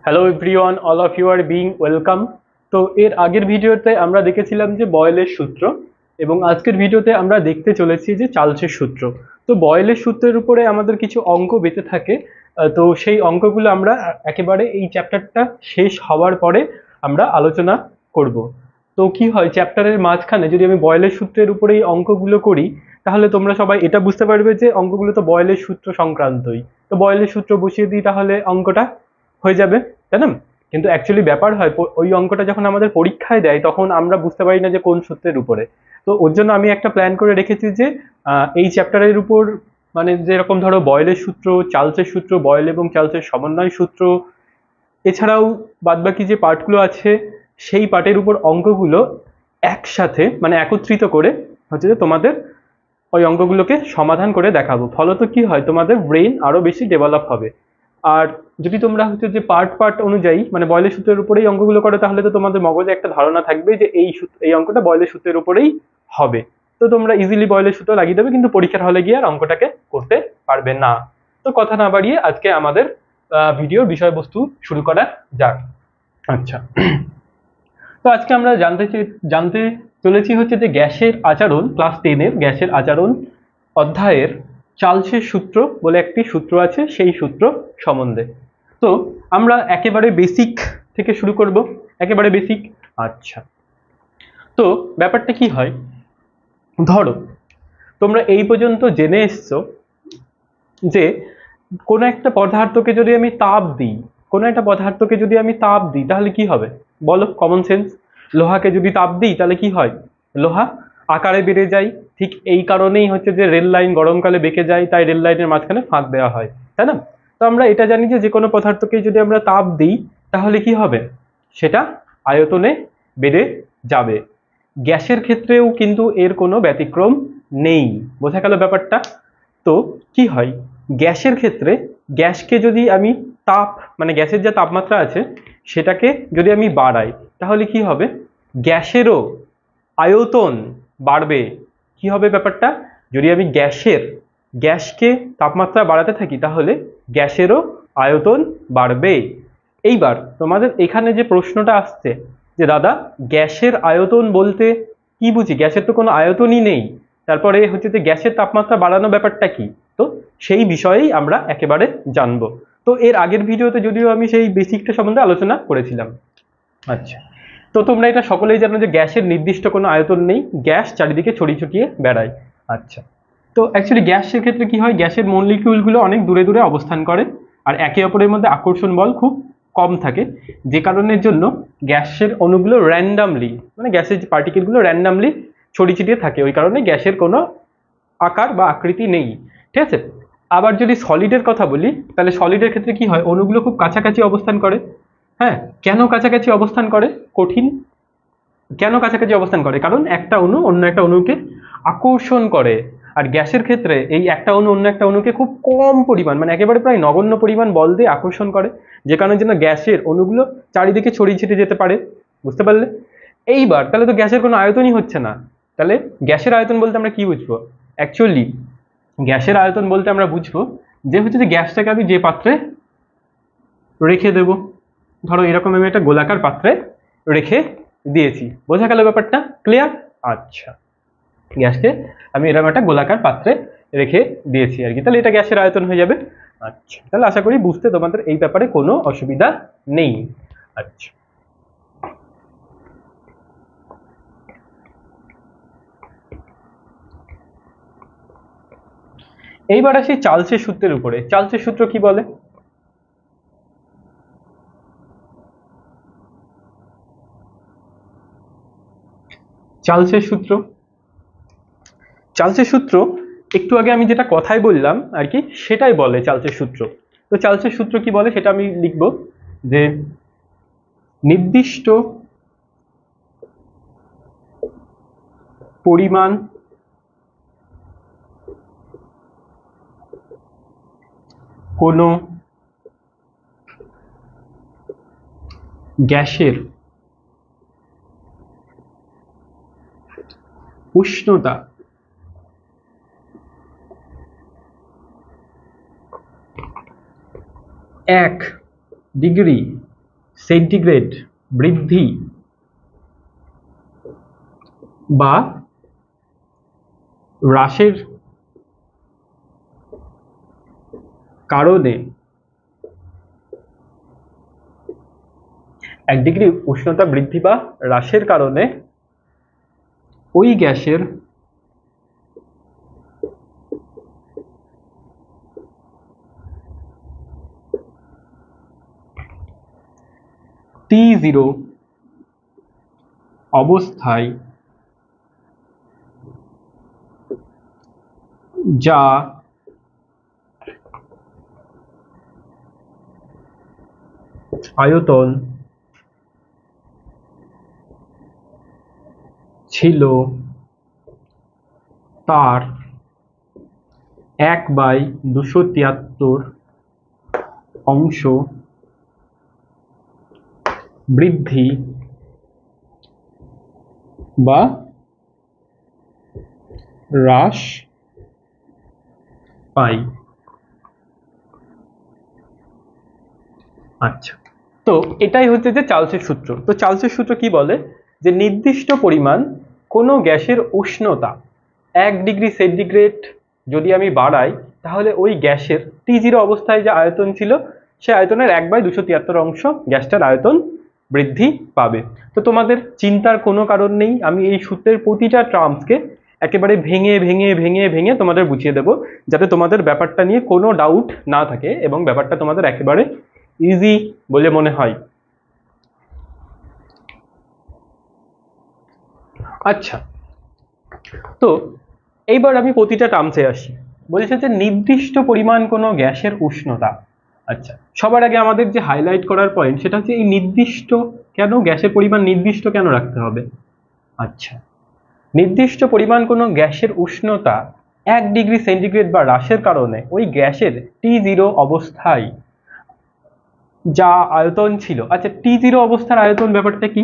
Hello everyone, all of you are being welcome. তো এর আগের ভিডিওতে আমরা দেখেছিলাম যে বয়েলের সূত্র, এবং আজকের ভিডিওতে আমরা দেখতে চলেছি যে চার্লসের সূত্র। তো বয়েলের সূত্রের উপরে আমাদের কিছু অঙ্ক বেঁচে থাকে। তো সেই অঙ্কগুলো আমরা একেবারে এই চ্যাপ্টারটা শেষ হওয়ার পরে আমরা আলোচনা করব। তো কি হয়, চ্যাপ্টারের মাঝখানে যদি আমি বয়েলের সূত্রের উপরে এই অঙ্কগুলো করি, তাহলে তোমরা সবাই এটা বুঝতে পারবে যে অঙ্কগুলো তো বয়েলের সূত্র সংক্রান্তই। তো বয়েলের সূত্র বসিয়ে দিই, তাহলে অঙ্কটা হয়ে যাবে, তাই না? কিন্তু অ্যাকচুয়ালি ব্যাপার হয়, ওই অঙ্কটা যখন আমাদের পরীক্ষায় দেয় তখন আমরা বুঝতে পারি না যে কোন সূত্রের উপরে। তো ওর জন্য আমি একটা প্ল্যান করে রেখেছি যে এই চ্যাপ্টারের উপর, মানে যেরকম ধরো বয়েলের সূত্র, চার্লসের সূত্র, বয়েল এবং চার্লসের সমন্বয় সূত্র, এছাড়াও বাদবাকি যে পার্টগুলো আছে সেই পার্টের উপর অঙ্কগুলো একসাথে মানে একত্রিত করে হচ্ছে যে তোমাদের ওই অঙ্কগুলোকে সমাধান করে দেখাবো। ফলত কি হয়, তোমাদের ব্রেন আরো বেশি ডেভেলপ হবে। আর যদি তোমরা হচ্ছে যে পার্ট পার্ট অনুযায়ী মানে বয়েলের সূত্রের উপরেই অঙ্কগুলো করো, তাহলে তো তোমাদের মগজে একটা ধারণা থাকবে যে এই অঙ্কটা বয়েলের সূত্রের উপরেই হবে। তো তোমরা ইজিলি বয়েলের সূত্র লাগিয়ে দেবে, কিন্তু পরীক্ষার হলে গিয়ে আর অঙ্কটাকে করতে পারবে না। তো কথা না বাড়িয়ে আজকে আমাদের ভিডিওর বিষয়বস্তু শুরু করা যাক। আচ্ছা, তো আজকে আমরা জানতে চলেছি হচ্ছে যে গ্যাসের আচরণ, ক্লাস 10-এর গ্যাসের আচরণ অধ্যায়ের চার্লসের সূত্র বলে একটি সূত্র আছে, সেই সূত্র সম্বন্ধে। তো আমরা একেবারে বেসিক থেকে শুরু করব, একেবারে বেসিক। আচ্ছা, তো ব্যাপারটা কি হয়, ধরো তোমরা এই পর্যন্ত জেনে এসছো যে কোনো একটা পদার্থকে যদি আমি তাপ দিই, তাহলে কি হবে বলো, কমন সেন্স। লোহাকে যদি তাপ দিই তাহলে কি হয়, লোহা আকারে বেড়ে যায়। ঠিক এই কারণেই হচ্ছে যে রেল লাইন গরমকালে বেঁকে যায়, তাই রেল লাইনের মাঝখানে ফাঁক দেওয়া হয়, তাই না? তো আমরা এটা জানি যে কোনো পদার্থকে যদি আমরা তাপ দিই তাহলে কি হবে, সেটা আয়তনে বেড়ে যাবে। গ্যাসের ক্ষেত্রেও কিন্তু এর কোনো ব্যতিক্রম নেই। বোঝা গেল ব্যাপারটা? তো কি হয়, গ্যাসের ক্ষেত্রে গ্যাসকে যদি আমি তাপ মানে গ্যাসের যে তাপমাত্রা আছে সেটাকে যদি আমি বাড়াই, তাহলে কি হবে, গ্যাসেরও আয়তন বাড়বে। কি হবে ব্যাপারটা, যদি আমি গ্যাসকে তাপমাত্রা বাড়াতে থাকি তাহলে গ্যাসেরও আয়তন বাড়বে। এইবার তোমাদের এখানে যে প্রশ্নটা আসছে যে দাদা, গ্যাসের আয়তন বলতে কি বুঝি, গ্যাসের তো কোনো আয়তনই নেই, তারপরে হচ্ছে যে গ্যাসের তাপমাত্রা বাড়ানো ব্যাপারটা কি? তো সেই বিষয়েই আমরা একেবারে জানবো। তো এর আগের ভিডিওতে যদিও আমি সেই বেসিকটা সম্বন্ধে আলোচনা করেছিলাম। আচ্ছা, তো তোমরা এটা সকলেই জানো যে গ্যাসের নির্দিষ্ট কোনো আয়তন নেই, গ্যাস চারিদিকে ছড়িয়ে ছিটিয়ে বেড়ায়। আচ্ছা, তো অ্যাকচুয়ালি গ্যাসের ক্ষেত্রে কি হয়, গ্যাসের মলিকিউলগুলো অনেক দূরে দূরে অবস্থান করে, আর একে অপরের মধ্যে আকর্ষণ বল খুব কম থাকে, যে কারণের জন্য গ্যাসের অণুগুলো র্যান্ডামলি মানে গ্যাসের যে পার্টিকেলগুলো র্যান্ডামলি ছড়িয়ে ছিটিয়ে থাকে, ওই কারণে গ্যাসের কোনো আকার বা আকৃতি নেই। ঠিক আছে, আবার যদি সলিডের কথা বলি, তাহলে সলিডের ক্ষেত্রে কি হয়, অণুগুলো খুব কাছাকাছি অবস্থান করে। হ্যাঁ, কেন কাছাকাছি অবস্থান করে, কঠিন কেন কাছাকাছি অবস্থান করে, কারণ একটা অণু অন্য একটা অণুকে আকর্ষণ করে। আর গ্যাসের ক্ষেত্রে এই একটা অণু অন্য একটা অণুকে খুব কম পরিমাণ মানে একেবারে প্রায় নগণ্য পরিমাণ বল দিয়ে আকর্ষণ করে, যে কারণের জন্য গ্যাসের অণুগুলো চারিদিকে ছড়িয়ে ছিটিয়ে যেতে পারে। বুঝতে পারলে? এইবার তাহলে তো গ্যাসের কোনো আয়তনই হচ্ছে না, তাহলে গ্যাসের আয়তন বলতে আমরা কি বুঝবো, অ্যাকচুয়ালি গ্যাসের আয়তন বলতে আমরা বুঝবো যে হচ্ছে যে গ্যাসটাকে আমি যে পাত্রে রেখে দেব, ধরো এরকম আমি একটা গোলাকার পাত্রে রেখে দিয়েছি। বোঝা গেল ব্যাপারটা? ক্লিয়ার? আচ্ছা, গ্যাসকে আমি এরকম একটা গোলাকার পাত্রে রেখে দিয়েছি আর কি, তাহলে এটা গ্যাসের আয়তন হয়ে যাবে। আচ্ছা, তাহলে আশা করি বুঝতে তোমাদের এই ব্যাপারে কোনো অসুবিধা নেই। আচ্ছা, এইবার আসি চার্লসের সূত্রের উপরে। চার্লসের সূত্র কি বলে, চার্লসের সূত্র চার্লসের সূত্র একটু আগে আমি যেটা কথাই বললাম আর কি, সেটাই বলে চার্লসের সূত্র। তো চার্লসের সূত্র কি বলে সেটা আমি লিখব, যে নির্দিষ্ট পরিমাণ কোনো গ্যাসের উষ্ণতা 1 ডিগ্রি সেন্টিগ্রেড বৃদ্ধি বা হ্রাসের কারণে 1 ডিগ্রি উষ্ণতা বৃদ্ধি বা হ্রাসের কারণে ওই গ্যাসের T0 অবস্থায় যা আয়তন ছিল তার 1/273 অংশ বৃদ্ধি বা হ্রাস পাই। আচ্ছা, তো এটাই হচ্ছে যে চার্লসের সূত্র। তো চার্লসের সূত্র কি বলে, যে নির্দিষ্ট পরিমাণ কোনো গ্যাসের উষ্ণতা 1 ডিগ্রি সেন্টিগ্রেড যদি আমি বাড়াই, তাহলে ওই গ্যাসের T0 অবস্থায় যে আয়তন ছিল সে আয়তনের 1/273 অংশ গ্যাসটার আয়তন বৃদ্ধি পাবে। তো তোমাদের চিন্তার কোনো কারণ নেই, আমি এই সূত্রের প্রতিটা টার্মসকে একেবারে ভেঙে ভেঙে ভেঙে ভেঙে তোমাদের বুঝিয়ে দেবো, যাতে তোমাদের ব্যাপারটা নিয়ে কোনো ডাউট না থাকে এবং ব্যাপারটা তোমাদের একেবারে ইজি বলে মনে হয়। আচ্ছা, তো এইবার আমি প্রতিটা টার্মসে আসি। বলছে যে নির্দিষ্ট পরিমাণ কোনো গ্যাসের উষ্ণতা। আচ্ছা, সবার আগে আমাদের যে হাইলাইট করার পয়েন্ট সেটা হচ্ছে এই নির্দিষ্ট কেন, গ্যাসের পরিমাণ নির্দিষ্ট কেন রাখতে হবে। আচ্ছা, নির্দিষ্ট পরিমাণ কোনো গ্যাসের উষ্ণতা 1 ডিগ্রি সেন্টিগ্রেড বা হ্রাসের কারণে ওই গ্যাসের T0 অবস্থায় যা আয়তন ছিল। আচ্ছা, T0 অবস্থার আয়তন ব্যাপারটা কি,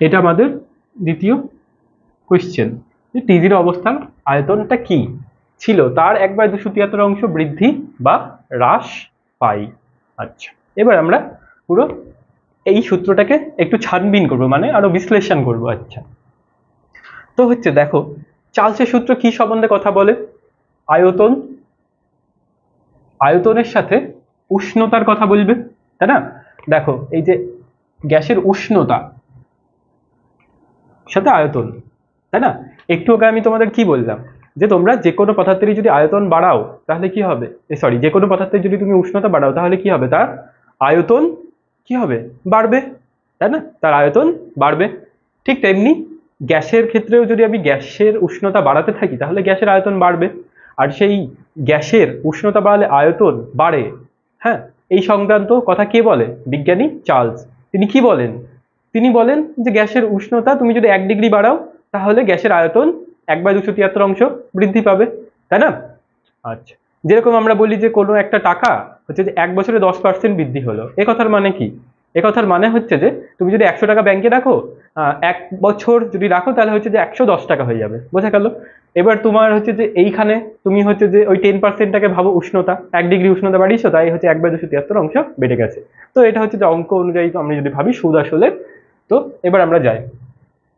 এটা আমাদের দ্বিতীয় কোয়েশ্চেন। T0 অবস্থার আয়তনটা কি ছিল, তার 1/273 অংশ বৃদ্ধি বা হ্রাস পাই। আচ্ছা, এবার আমরা পুরো এই সূত্রটাকে একটু ছানবিন করব, মানে আরো বিশ্লেষণ করব। আচ্ছা, তো হচ্ছে দেখো চার্লসের সূত্র কি সম্বন্ধে কথা বলে, আয়তন, আয়তনের সাথে উষ্ণতার কথা বলবে, তাই না। দেখো এই যে গ্যাসের উষ্ণতা সাথে আয়তন, তাই না। একটু আগে আমি তোমাদের কি বললাম, যে তোমরা যে কোনো পদার্থেরই যদি আয়তন বাড়াও তাহলে কি হবে, সরি, যে কোনো পদার্থের যদি তুমি উষ্ণতা বাড়াও তাহলে কি হবে, তার আয়তন কি হবে, বাড়বে, তাই না, তার আয়তন বাড়বে। ঠিক তেমনি গ্যাসের ক্ষেত্রেও যদি আমি গ্যাসের উষ্ণতা বাড়াতে থাকি তাহলে গ্যাসের আয়তন বাড়বে, আর সেই গ্যাসের উষ্ণতা বাড়ালে আয়তন বাড়ে। হ্যাঁ, এই সংক্রান্ত কথা কে বলে, বিজ্ঞানী চার্লস। তিনি কি বলেন, তিনি বলেন যে গ্যাসের উষ্ণতা তুমি যদি 1 ডিগ্রি বাড়াও তাহলে গ্যাসের আয়তন 1/273 অংশ বৃদ্ধি পাবে, তাই না। আচ্ছা, যেরকম আমরা বলি যে কোনো একটা টাকা হচ্ছে যে 1 বছরে 10% বৃদ্ধি হলো, এ কথার মানে কি, এ কথার মানে হচ্ছে যে তুমি যদি 100 টাকা ব্যাংকে রাখো, 1 বছর যদি রাখো তাহলে হচ্ছে যে 110 টাকা হয়ে যাবে, বোঝা গেল। এবার তোমার হচ্ছে যে এইখানে তুমি হচ্ছে যে ওই 10%টাকে ভাবো উষ্ণতা, 1 ডিগ্রি উষ্ণতা বাড়িয়েছো, তাই হচ্ছে 1/273 অংশ বেড়ে গেছে। তো এটা হচ্ছে যে অঙ্ক অনুযায়ী আমরা যদি ভাবি সুদ আসলে। তো এবার আমরা যাই।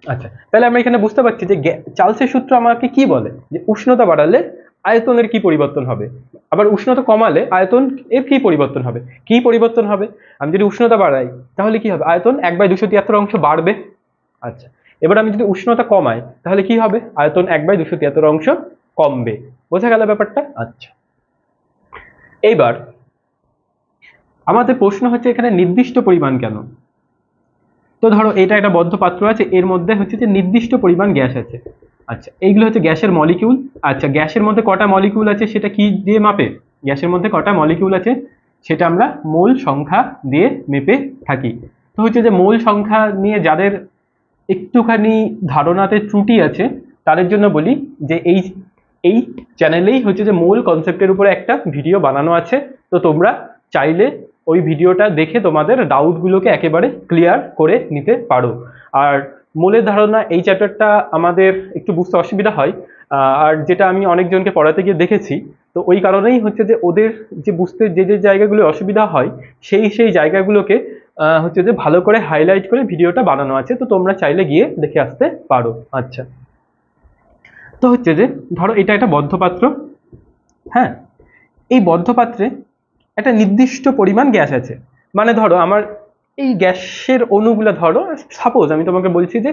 আচ্ছা, তাহলে আমরা এখানে বুঝতে পারছি যে চার্লসের সূত্র আমাকে কি বলে, যে উষ্ণতা বাড়ালে আয়তনের কি পরিবর্তন হবে, আবার উষ্ণতা কমালে আয়তন এর কি পরিবর্তন হবে, কি পরিবর্তন হবে। আমি যদি উষ্ণতা বাড়াই তাহলে কি হবে, আয়তন 1/273 অংশ বাড়বে। আচ্ছা, এবার আমি যদি উষ্ণতা কমাই তাহলে কি হবে, আয়তন 1/273 অংশ কমবে, বোঝা গেল ব্যাপারটা। আচ্ছা, এইবার আমাদের প্রশ্ন হচ্ছে এখানে নির্দিষ্ট পরিমাণ কেন। তো ধরো এটা একটা বদ্ধ পাত্র আছে, এর মধ্যে হচ্ছে যে নির্দিষ্ট পরিমাণ গ্যাস আছে। আচ্ছা, এইগুলো হচ্ছে গ্যাসের মলিকিউল। আচ্ছা, গ্যাসের মধ্যে কটা মলিকিউল আছে সেটা কি দিয়ে মাপে, গ্যাসের মধ্যে কটা মলিকিউল আছে সেটা আমরা মোল সংখ্যা দিয়ে মেপে থাকি। তো হচ্ছে যে মোল সংখ্যা নিয়ে যাদের একটুখানি ধারণাতে ত্রুটি আছে তাদের জন্য বলি যে এই চ্যানেলেই হচ্ছে যে মোল কনসেপ্টের উপরে একটা ভিডিও বানানো আছে, তো তোমরা চাইলে ওই ভিডিওটা দেখে তোমাদের ডাউটগুলোকে একেবারে ক্লিয়ার করে নিতে পারো। আর মোলের ধারণা এই চ্যাপ্টারটা আমাদের একটু বুঝতে অসুবিধা হয়, আর যেটা আমি অনেকজনকে পড়াতে গিয়ে দেখেছি তো ওই কারণেই হচ্ছে যে ওদের যে বুঝতে যে যে জায়গাগুলো অসুবিধা হয় সেই জায়গাগুলোকে হচ্ছে যে ভালো করে হাইলাইট করে ভিডিওটা বানানো আছে, তো তোমরা চাইলে গিয়ে দেখে আসতে পারো। আচ্ছা, তো হচ্ছে যে ধরো এটা একটা বদ্ধ পাত্র, হ্যাঁ, এই বদ্ধ পাত্রে একটা নির্দিষ্ট পরিমাণ গ্যাস আছে। মানে ধরো আমার এই গ্যাসের অণুগুলো, ধরো সাপোজ আমি তোমাকে বলছি যে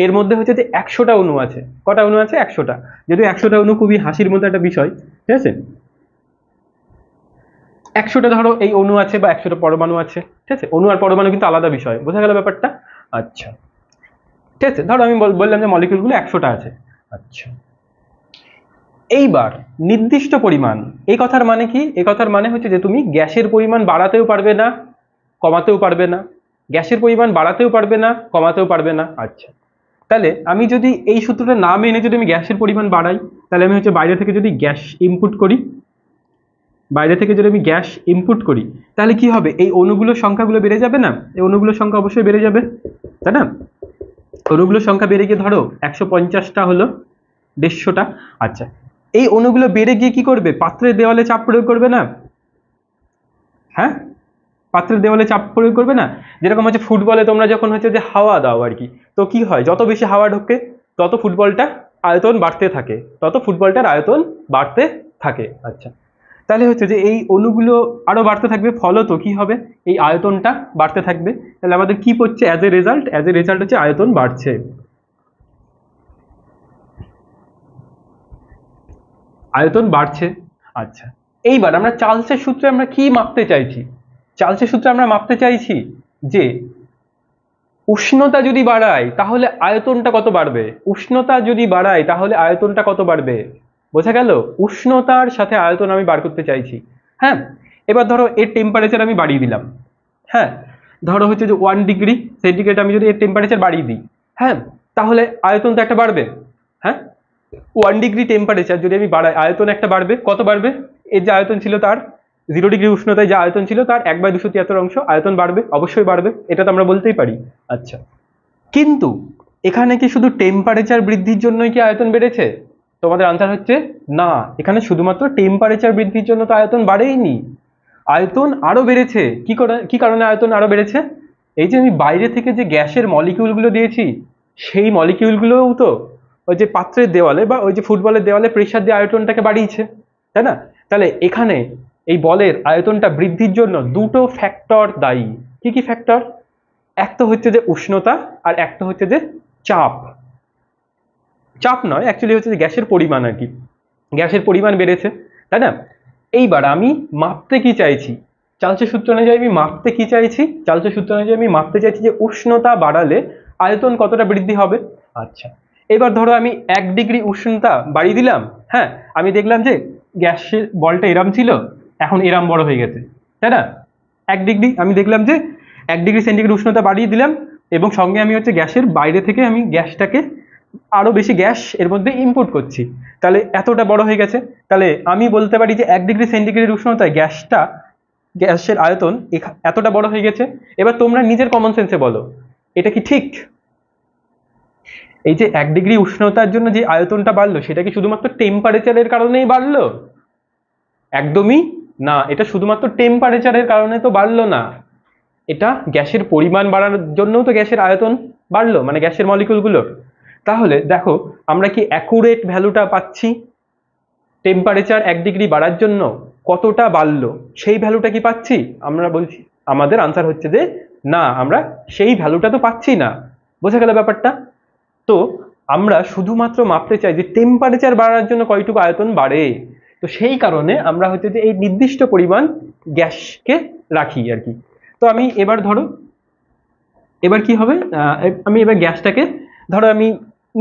এর মধ্যে হচ্ছে যে 100টা অণু আছে। কটা অণু আছে? 100টা। যদিও 100টা অণু খুবই হাসির মতো একটা বিষয়, ঠিক আছে। 100টা ধরো এই অণু আছে বা 100টা পরমাণু আছে, ঠিক আছে। অণু আর পরমাণু কিন্তু আলাদা বিষয়, বোঝা গেল ব্যাপারটা? আচ্ছা, ঠিক আছে, ধরো আমি বললাম যে মলিকিউলগুলো 100টা আছে। আচ্ছা, এইবার নির্দিষ্ট পরিমাণ, এই কথার মানে কি? এই কথার মানে হচ্ছে যে তুমি গ্যাসের পরিমাণ বাড়াতেও পারবে না, কমাতেও পারবে না। গ্যাসের পরিমাণ বাড়াতেও পারবে না, কমাতেও পারবে না। আচ্ছা, তাহলে আমি যদি এই সূত্রটা না মেনে যদি আমি গ্যাসের পরিমাণ বাড়াই, তাহলে আমি হচ্ছে বাইরে থেকে যদি গ্যাস ইনপুট করি, তাহলে কি হবে? এই অণুগুলোর সংখ্যাগুলো বেড়ে যাবে না? এই অণুগুলোর সংখ্যা অবশ্যই বেড়ে যাবে, তাই না? অণুগুলোর সংখ্যা বেড়ে গিয়ে ধরো 150টা হলো, 150টা। আচ্ছা, এই অণুগুলো বেড়ে গিয়ে কি করবে? পাত্রের দেওয়ালে চাপ প্রয়োগ করবে না? হ্যাঁ, পাত্রের দেওয়ালে চাপ প্রয়োগ করবে না? যেরকম হচ্ছে ফুটবলে তোমরা যখন হচ্ছে যে হাওয়া দাও আর কি, তো কি হয়? যত বেশি হাওয়া ঢোকে তত ফুটবলটার আয়তন বাড়তে থাকে। আচ্ছা, তাহলে হচ্ছে যে এই অণুগুলো আরো বাড়তে থাকবে, ফলত কি হবে? এই আয়তনটা বাড়তে থাকবে। তাহলে আমাদের কি হচ্ছে? অ্যাজ এ রেজাল্ট হচ্ছে আয়তন বাড়ছে। আচ্ছা, এইবার আমরা চার্লসের সূত্রে আমরা কি মাপতে চাইছি? চার্লসের সূত্রে আমরা মাপতে চাইছি যে উষ্ণতা যদি বাড়ায় তাহলে আয়তনটা কত বাড়বে। বোঝা গেল? উষ্ণতার সাথে আয়তন আমি বার করতে চাইছি। হ্যাঁ, এবার ধরো এর টেম্পারেচার আমি বাড়িয়ে দিলাম। হ্যাঁ, ধরো হচ্ছে যে 1 ডিগ্রি সেন্টিগ্রেড আমি যদি এর টেম্পারেচার বাড়িয়ে দিই, হ্যাঁ, তাহলে আয়তন তো একটা বাড়বে। হ্যাঁ, 1 ডিগ্রি টেম্পারেচার যদি আমি বাড়াই, আয়তন একটা বাড়বে। কত বাড়বে? এর যে আয়তন ছিল তার 0 ডিগ্রি উষ্ণতায় যে আয়তন ছিল তার 1/273 অংশ আয়তন বাড়বে, অবশ্যই বাড়বে, এটা তো আমরা বলতেই পারি। আচ্ছা, কিন্তু এখানে কি শুধু টেম্পারেচার বৃদ্ধির জন্যই কি আয়তন বেড়েছে? তোমাদের আনসার হচ্ছে না, এখানে শুধুমাত্র টেম্পারেচার বৃদ্ধির জন্য তো আয়তন বাড়েইনি, আয়তন আরো বেড়েছে। কি কারণে আয়তন আরো বেড়েছে? এই যে আমি বাইরে থেকে যে গ্যাসের মলিকিউলগুলো দিয়েছি, সেই মলিকিউলগুলোও তো ওই যে পাত্রের দেওয়ালে বা ওই যে ফুটবলের দেওয়ালে প্রেসার দিয়ে আয়তনটাকে বাড়িয়েছে, তাই না? তাহলে এখানে এই বলের আয়তনটা বৃদ্ধির জন্য দুটো ফ্যাক্টর দায়ী। কি কি ফ্যাক্টর? এক তো হচ্ছে যে উষ্ণতা, আর একটা হচ্ছে যে চাপ। চাপ নয়, অ্যাকচুয়ালি হচ্ছে যে গ্যাসের পরিমাণ আর কি, গ্যাসের পরিমাণ বেড়েছে, তাই না? এইবার আমি মাপতে কি চাইছি? চার্লসের সূত্র অনুযায়ী আমি মাপতে চাইছি যে উষ্ণতা বাড়ালে আয়তন কতটা বৃদ্ধি হবে। আচ্ছা, এবার ধরো আমি 1 ডিগ্রি উষ্ণতা বাড়িয়ে দিলাম। হ্যাঁ, আমি দেখলাম যে গ্যাসের বলটা এরম ছিল, এখন এরম বড় হয়ে গেছে, তাই না? 1 ডিগ্রি আমি দেখলাম যে 1 ডিগ্রি সেন্টিগ্রেড উষ্ণতা বাড়িয়ে দিলাম, এবং সঙ্গে আমি হচ্ছে গ্যাসের বাইরে থেকে আমি গ্যাসটাকে আরো বেশি গ্যাস এর মধ্যে ইনপুট করছি, তাহলে এতটা বড় হয়ে গেছে। তাহলে আমি বলতে পারি যে 1 ডিগ্রি সেন্টিগ্রেড উষ্ণতায় গ্যাসের আয়তন এতটা বড় হয়ে গেছে। এবার তোমরা নিজের কমন সেন্সে বলো, এটা কি ঠিক? এই যে 1 ডিগ্রি উষ্ণতার জন্য যে আয়তনটা বাড়লো, সেটা কি শুধুমাত্র টেম্পারেচারের কারণেই বাড়লো? একদমই না, এটা শুধুমাত্র টেম্পারেচারের কারণে তো বাড়লো না, এটা গ্যাসের পরিমাণ বাড়ানোর জন্যও তো গ্যাসের আয়তন বাড়লো, মানে গ্যাসের মলিকিউলগুলোর। তাহলে দেখো আমরা কি অ্যাকুরেট ভ্যালুটা পাচ্ছি? টেম্পারেচার 1 ডিগ্রি বাড়ার জন্য কতটা বাড়লো সেই ভ্যালুটা কি পাচ্ছি? আমরা বলছি, আমাদের আনসার হচ্ছে যে না, আমরা সেই ভ্যালুটা তো পাচ্ছি না। বোঝা গেল ব্যাপারটা? তো আমরা শুধুমাত্র মাপতে চাই যে টেম্পারেচার বাড়ার জন্য কয়টুকু আয়তন বাড়ে, তো সেই কারণে আমরা হচ্ছে যে এই নির্দিষ্ট পরিমাণ গ্যাসকে রাখি আর কি। তো আমি এবার ধরো, এবার কি হবে, আমি এবার গ্যাসটাকে ধরো আমি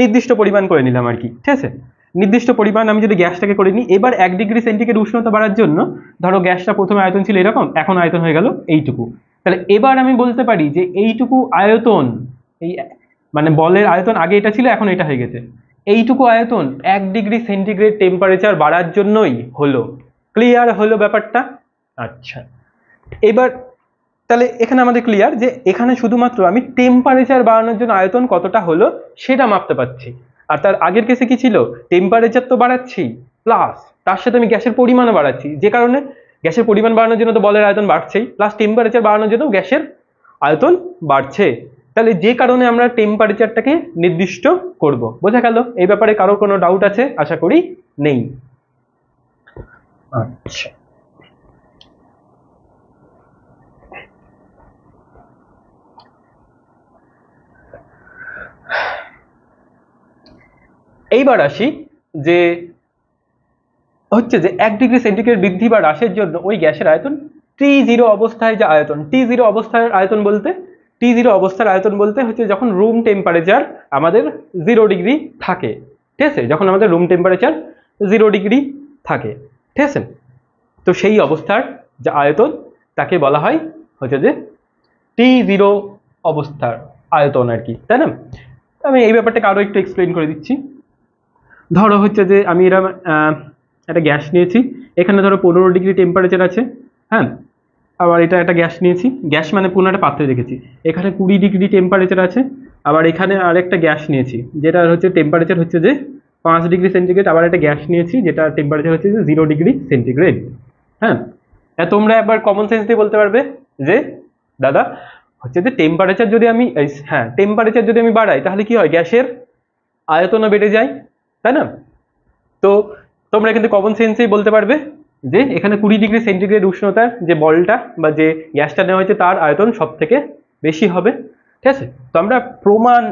নির্দিষ্ট পরিমাণ করে নিলাম আর কি, ঠিক আছে। নির্দিষ্ট পরিমাণ আমি যদি গ্যাসটাকে করে নিই, এবার 1 ডিগ্রি সেন্টিগ্রেড উষ্ণতা বাড়ার জন্য ধরো গ্যাসটা প্রথমে আয়তন ছিল এরকম, এখন আয়তন হয়ে গেল এইটুকু। তাহলে এবার আমি বলতে পারি যে এইটুকু আয়তন, এই মানে বলের আয়তন আগে এটা ছিল, এখন এটা হয়ে গেছে, এইটুকু আয়তন 1 ডিগ্রি সেন্টিগ্রেড টেম্পারেচার বাড়ার জন্যই হলো। ক্লিয়ার হলো ব্যাপারটা? আচ্ছা, এবার তাহলে এখানে আমাদের ক্লিয়ার যে এখানে শুধুমাত্র আমি টেম্পারেচার বাড়ানোর জন্য আয়তন কতটা হলো সেটা মাপতে পারছি, আর তার আগের কেসে কি ছিল? টেম্পারেচার তো বাড়াচ্ছি প্লাস তার সাথে আমি গ্যাসের পরিমাণও বাড়াচ্ছি, যে কারণে গ্যাসের পরিমাণ বাড়ানোর জন্য তো বলের আয়তন বাড়ছেই, প্লাস টেম্পারেচার বাড়ানোর জন্য গ্যাসের আয়তন বাড়ছে। তাহলে যে কারণে আমরা টেম্পারেচারটাকে নির্দিষ্ট করব। বোঝা গেল? এই ব্যাপারে কারো কোনো ডাউট আছে? আশা করি নেই। আচ্ছা, এইবার আসি যে হচ্ছে যে 1 ডিগ্রি সেন্টিগ্রেড বৃদ্ধি বা হ্রাসের জন্য ওই গ্যাসের আয়তন T0 অবস্থায় যে আয়তন, T0 অবস্থার আয়তন বলতে T0 অবস্থার আয়তন বলতে হচ্ছে যখন রুম টেম্পারেচার আমাদের 0 ডিগ্রি থাকে, ঠিক আছে? যখন আমাদের রুম টেম্পারেচার 0 ডিগ্রি থাকে, ঠিক আছে? তো সেই অবস্থার যে আয়তন তাকে বলা হয় হচ্ছে যে T0 অবস্থার আয়তন আর কি, তাই না? আমি এই ব্যাপারটাকে আরো একটু এক্সপ্লেইন করে দিচ্ছি। ধরো হচ্ছে যে আমি এরকম একটা গ্যাস নিয়েছি, এখানে ধরো 15 ডিগ্রি টেম্পারেচার আছে, হ্যাঁ, আবার এটা একটা গ্যাস নিয়েছি, গ্যাস মানে পুরো একটা পাত্রে রেখেছি, এখানে 20 ডিগ্রি টেম্পারেচার আছে, আবার এখানে আরেকটা গ্যাস নিয়েছি যেটা হচ্ছে টেম্পারেচার হচ্ছে যে 5 ডিগ্রি সেন্টিগ্রেড, আবার একটা গ্যাস নিয়েছি যেটা টেম্পারেচার হচ্ছে যে 0 ডিগ্রি সেন্টিগ্রেড। হ্যাঁ, তোমরা একবার কমন সেন্স দিয়ে বলতে পারবে যে দাদা হচ্ছে যে টেম্পারেচার যদি আমি টেম্পারেচার যদি আমি বাড়াই তাহলে কি হয়, গ্যাসের আয়তনও বেড়ে যায়, তাই না? তো তোমরা কিন্তু কমন সেন্সেই বলতে পারবে যে এখানে 20 ডিগ্রি সেন্টিগ্রেড উষ্ণতার যে বলটা বা যে গ্যাসটা নেওয়া হয়েছে তার আয়তন সব থেকে বেশি হবে, ঠিক আছে? তো আমরা প্রমাণ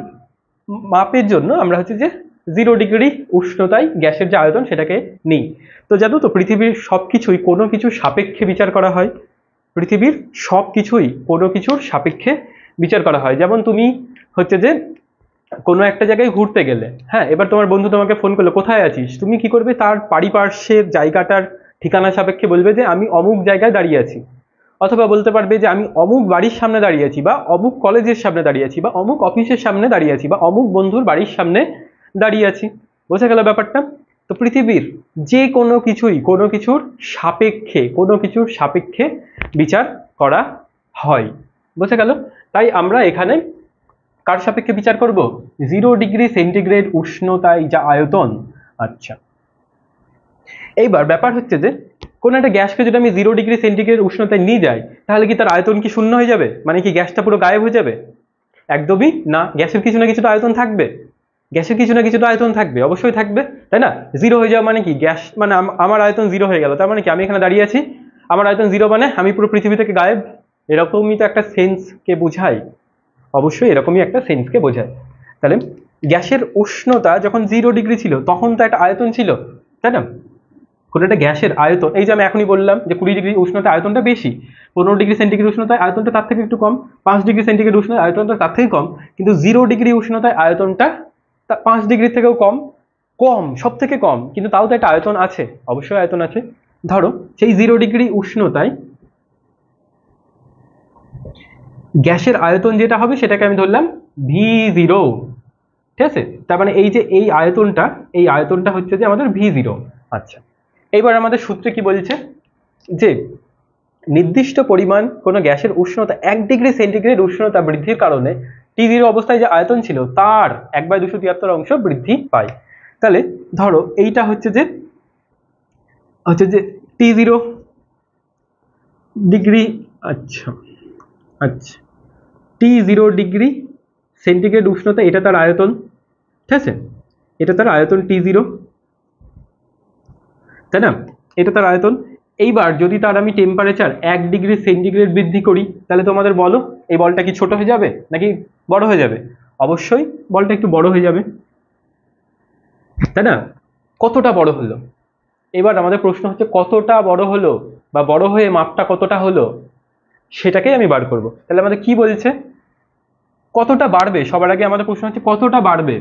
মাপের জন্য আমরা হচ্ছে যে 0 ডিগ্রি উষ্ণতায় গ্যাসের যে আয়তন সেটাকে নিই। তো জানো তো পৃথিবীর সবকিছুই কোনো কিছুর সাপেক্ষে বিচার করা হয়, পৃথিবীর সবকিছুই কোনো কিছুর সাপেক্ষে বিচার করা হয়। যেমন তুমি হচ্ছে যে কোনো একটা জায়গায় ঘুরতে গেলে, হ্যাঁ, এবার তোমার বন্ধু তোমাকে ফোন করলো কোথায় আছিস, তুমি কি করবে, তার পারিপার্শ্বের জায়গাটার ঠিকানা সাপেক্ষে বলবে যে আমি অমুক জায়গায় দাঁড়িয়ে আছি, অথবা বলতে পারবে যে আমি অমুক বাড়ির সামনে দাঁড়িয়ে আছি, বা অমুক কলেজের সামনে দাঁড়িয়ে আছি, বা অমুক অফিসের সামনে দাঁড়িয়ে আছি, বা অমুক বন্ধুর বাড়ির সামনে দাঁড়িয়ে আছি। বোঝা গেল ব্যাপারটা? তো পৃথিবীর যে কোনো কিছুই কোনো কিছুর সাপেক্ষে বিচার করা হয়। বোঝা গেল? তাই আমরা এখানে কার সাপেক্ষে বিচার করব? 0 ডিগ্রি সেন্টিগ্রেড উষ্ণতায় যা আয়তন। আচ্ছা, এইবার ব্যাপার হচ্ছে যে কোন একটা গ্যাসকে যদি আমি 0 ডিগ্রি সেন্টিগ্রেড উষ্ণতায় নিয়ে যাই তাহলে কি তার আয়তন কি শূন্য হয়ে যাবে, মানে কি গ্যাসটা পুরো গায়েব হয়ে যাবে? একদমই না, গ্যাসের কিছু না কিছুটা আয়তন থাকবে, গ্যাসের কিছু না কিছুটা আয়তন থাকবে, অবশ্যই থাকবে, তাই না? 0 হয়ে যাওয়া মানে কি, গ্যাস মানে আমার আয়তন 0 হয়ে গেল, তার মানে কি আমি এখানে দাঁড়িয়ে আছি, আমার আয়তন 0 মানে আমি পুরো পৃথিবী থেকে গায়েব, এরকমই তো একটা সেন্সকে বোঝায়, অবশ্যই এরকমই একটা সেন্সকে বোঝায়। তাহলে গ্যাসের উষ্ণতা যখন 0 ডিগ্রি ছিল তখন তো একটা আয়তন ছিল, তাই না? কোনো একটা গ্যাসের আয়তন, এই যে আমি এখনই বললাম যে 20 ডিগ্রি উষ্ণতা আয়তনটা বেশি, 15 ডিগ্রি সেন্টিগ্রেড উষ্ণতায় আয়তনটা তার থেকে একটু কম, 5 ডিগ্রি সেন্টিগ্রেড উষ্ণতায় আয়তনটা তার থেকে কম, কিন্তু 0 ডিগ্রি উষ্ণতায় আয়তনটা 5 ডিগ্রির থেকেও কম, সব থেকে কম, কিন্তু তাও তো একটা আয়তন আছে, অবশ্যই আয়তন আছে। ধরো সেই 0 ডিগ্রি উষ্ণতায় গ্যাসের আয়তন যেটা হবে সেটাকে আমি ধরলাম V0, ঠিক আছে? তার মানে এই যে এই আয়তনটা হচ্ছে যে আমাদের V0। আচ্ছা, এইবার আমাদের সূত্রে কি বলছে যে নির্দিষ্ট পরিমাণ কোনো গ্যাসের উষ্ণতা 1 ডিগ্রি সেন্টিগ্রেড উষ্ণতা বৃদ্ধির কারণে T0 অবস্থায় যে আয়তন ছিল তার 1/273 অংশ বৃদ্ধি পায়। তাহলে ধরো এইটা হচ্ছে যে T0 ডিগ্রি, আচ্ছা T0 ডিগ্রি সেন্টিগ্রেড উষ্ণতা, এটা তার আয়তন, ঠিক আছে? এটা তার আয়তন T0, তাই না? এটা তার আয়তন। এইবার যদি তার আমি টেম্পারেচার 1 ডিগ্রি সেন্টিগ্রেড বৃদ্ধি করি তাহলে তোমাদের বলো এই বলটা কি ছোট হয়ে যাবে নাকি বড় হয়ে যাবে? অবশ্যই বলটা একটু বড় হয়ে যাবে, তাই না? কতটা বড় হলো? এবার আমাদের প্রশ্ন হচ্ছে কতটা বড় হলো, বা বড় হয়ে মাপটা কতটা হলো সেটাকেই আমি বার করব। তাহলে আমাদের কি বলছে, কতটা বাড়বে? সবার আগে আমাদের প্রশ্ন হচ্ছে কতটা বাড়বে,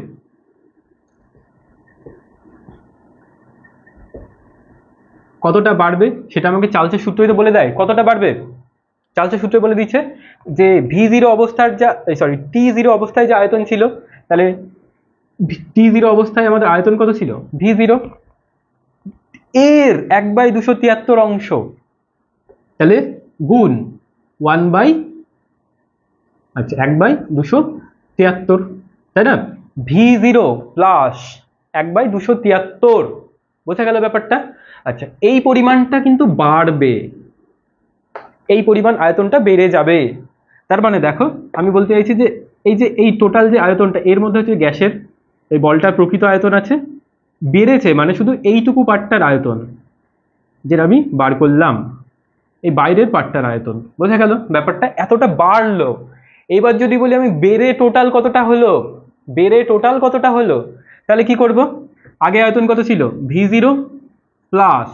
কতটা বাড়বে সেটা আমাকে চার্লসের সূত্রই তো বলে দেয়। কতটা বাড়বে চার্লসের সূত্র বলে দিচ্ছে যে V0 অবস্থার যা T0 অবস্থায় যে আয়তন ছিল, তাহলে T0 অবস্থায় আমাদের আয়তন কত ছিল? V0 এর 1/273 অংশ, তাহলে গুণ 1/273, তাই না? V0 প্লাস 1/273 বোঝা গেল ব্যাপারটা? আচ্ছা, এই পরিমাণটা কিন্তু বাড়বে, এই পরিমাণ আয়তনটা বেড়ে যাবে। তার মানে দেখো, আমি বলতে চাইছি যে এই টোটাল যে আয়তনটা, এর মধ্যে হচ্ছে গ্যাসের এই বলটার প্রকৃত আয়তন আছে, বেড়েছে মানে শুধু এইটুকু পার্টটার আয়তন যেটা আমি বার করলাম, এই বাইরের পার্টটার আয়তন। বোঝা গেল ব্যাপারটা? এতটা বাড়লো। এবার যদি বলি আমি বেড়ে টোটাল কতটা হলো, বেড়ে টোটাল কতটা হলো, তাহলে কি করব? আগে আয়তন কত ছিল? V0 প্লাস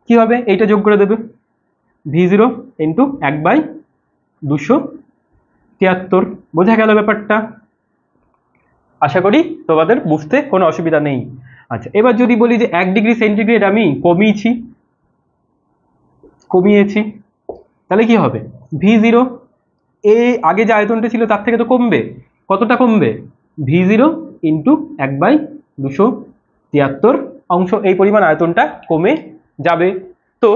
কি হবে, এইটা যোগ করে দেবে, V0 ইন্টু 1/273। বোঝা গেল ব্যাপারটা? আশা করি তোমাদের বুঝতে কোনো অসুবিধা নেই। আচ্ছা, এবার যদি বলি যে 1°C আমি কমিয়েছি, তাহলে কি হবে? V0 আগে যে আয়তনটা ছিল তার থেকে তো কমবে। কতটা কমবে? V0 ইন্টু 1/273 অংশ, এই পরিমাণ আয়তনটা কমে যাবে। তো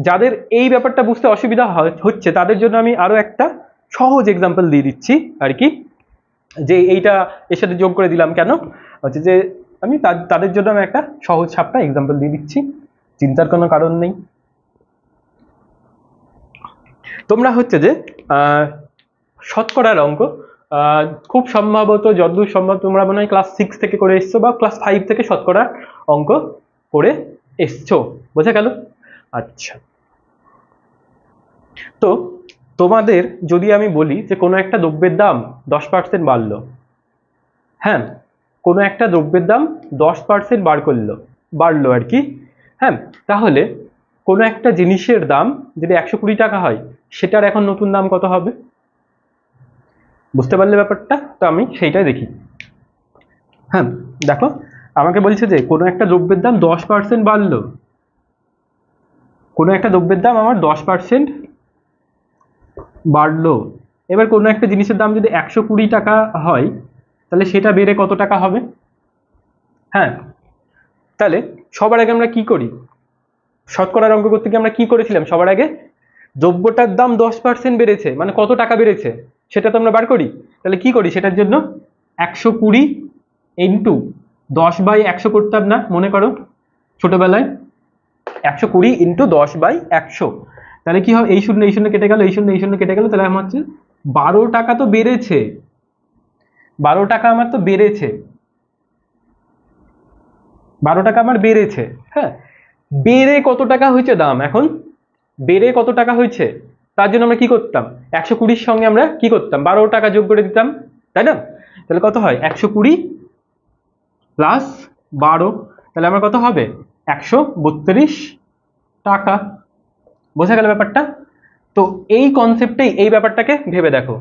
যাদের এই ব্যাপারটা বুঝতে অসুবিধা হচ্ছে তাদের জন্য আমি আরো একটা সহজ এক্সাম্পল দিয়ে দিচ্ছি আর কি, যে এইটা এর সাথে যোগ করে দিলাম কেন হচ্ছে যে আমি তাদের জন্য আমি একটা সহজ সাপটা এক্সাম্পল দিয়ে দিচ্ছি, চিন্তার কোনো কারণ নেই। তোমরা হচ্ছে যে শতকরার অঙ্ক খুব সম্ভবত, যতদূর সম্ভব তোমরা মনে হয় ক্লাস 6 থেকে করে এসছো বা ক্লাস 5 থেকে শতকরা অঙ্ক করে এসছো। বোঝা গেল? আচ্ছা, তো তোমাদের যদি আমি বলি যে কোনো একটা দ্রব্যের দাম 10% বাড়লো, হ্যাঁ, কোনো একটা দ্রব্যের দাম 10% বাড়লো আর কি, হ্যাঁ, তাহলে কোনো একটা জিনিসের দাম যদি 120 টাকা হয়, সেটার এখন নতুন দাম কত হবে? বুঝতে পারলে ব্যাপারটা? তো আমি সেইটাই দেখি। হ্যাঁ, দেখো, আমাকে বলছে যে কোনো একটা দ্রব্যের দাম 10% বাড়লো, কোনো একটা দ্রব্যের দাম আমার 10% বাড়লো। এবার কোনো একটা জিনিসের দাম যদি 120 টাকা হয়, তাহলে সেটা বেড়ে কত টাকা হবে? হ্যাঁ, তাহলে সবার আগে আমরা কি করি? শতকরার অঙ্ক করতে গিয়ে আমরা কি করেছিলাম? সবার আগে দ্রব্যটার দাম 10% বেড়েছে মানে কত টাকা বেড়েছে সেটা তো আমরা বার করি। তাহলে কি করি সেটার জন্য? 120 ইন্টু 10/100 করতাম না, মনে করো ছোটবেলায়? 120 ইন্টু 10/100, তাহলে কি হবে? এই শূন্য কেটে গেল, এই শূন্য কেটে গেল, তাহলে আমার হচ্ছে 12 টাকা তো বেড়েছে, 12 টাকা আমার তো বেড়েছে, 12 টাকা আমার বেড়েছে। হ্যাঁ, বেড়ে কত টাকা হয়েছে দাম এখন? বেড়ে কত টাকা হয়েছে তার জন্য আমরা কি করতাম? 120-র সঙ্গে আমরা কি করতাম? 12 টাকা যোগ করে দিতাম, তাই না? তাহলে কত হয়? 120 প্লাস 12, তাহলে আমার কত হবে? 132 টাকা। বোঝা গেল ব্যাপারটা? তো এই কনসেপ্টেই এই ব্যাপারটাকে ভেবে দেখো,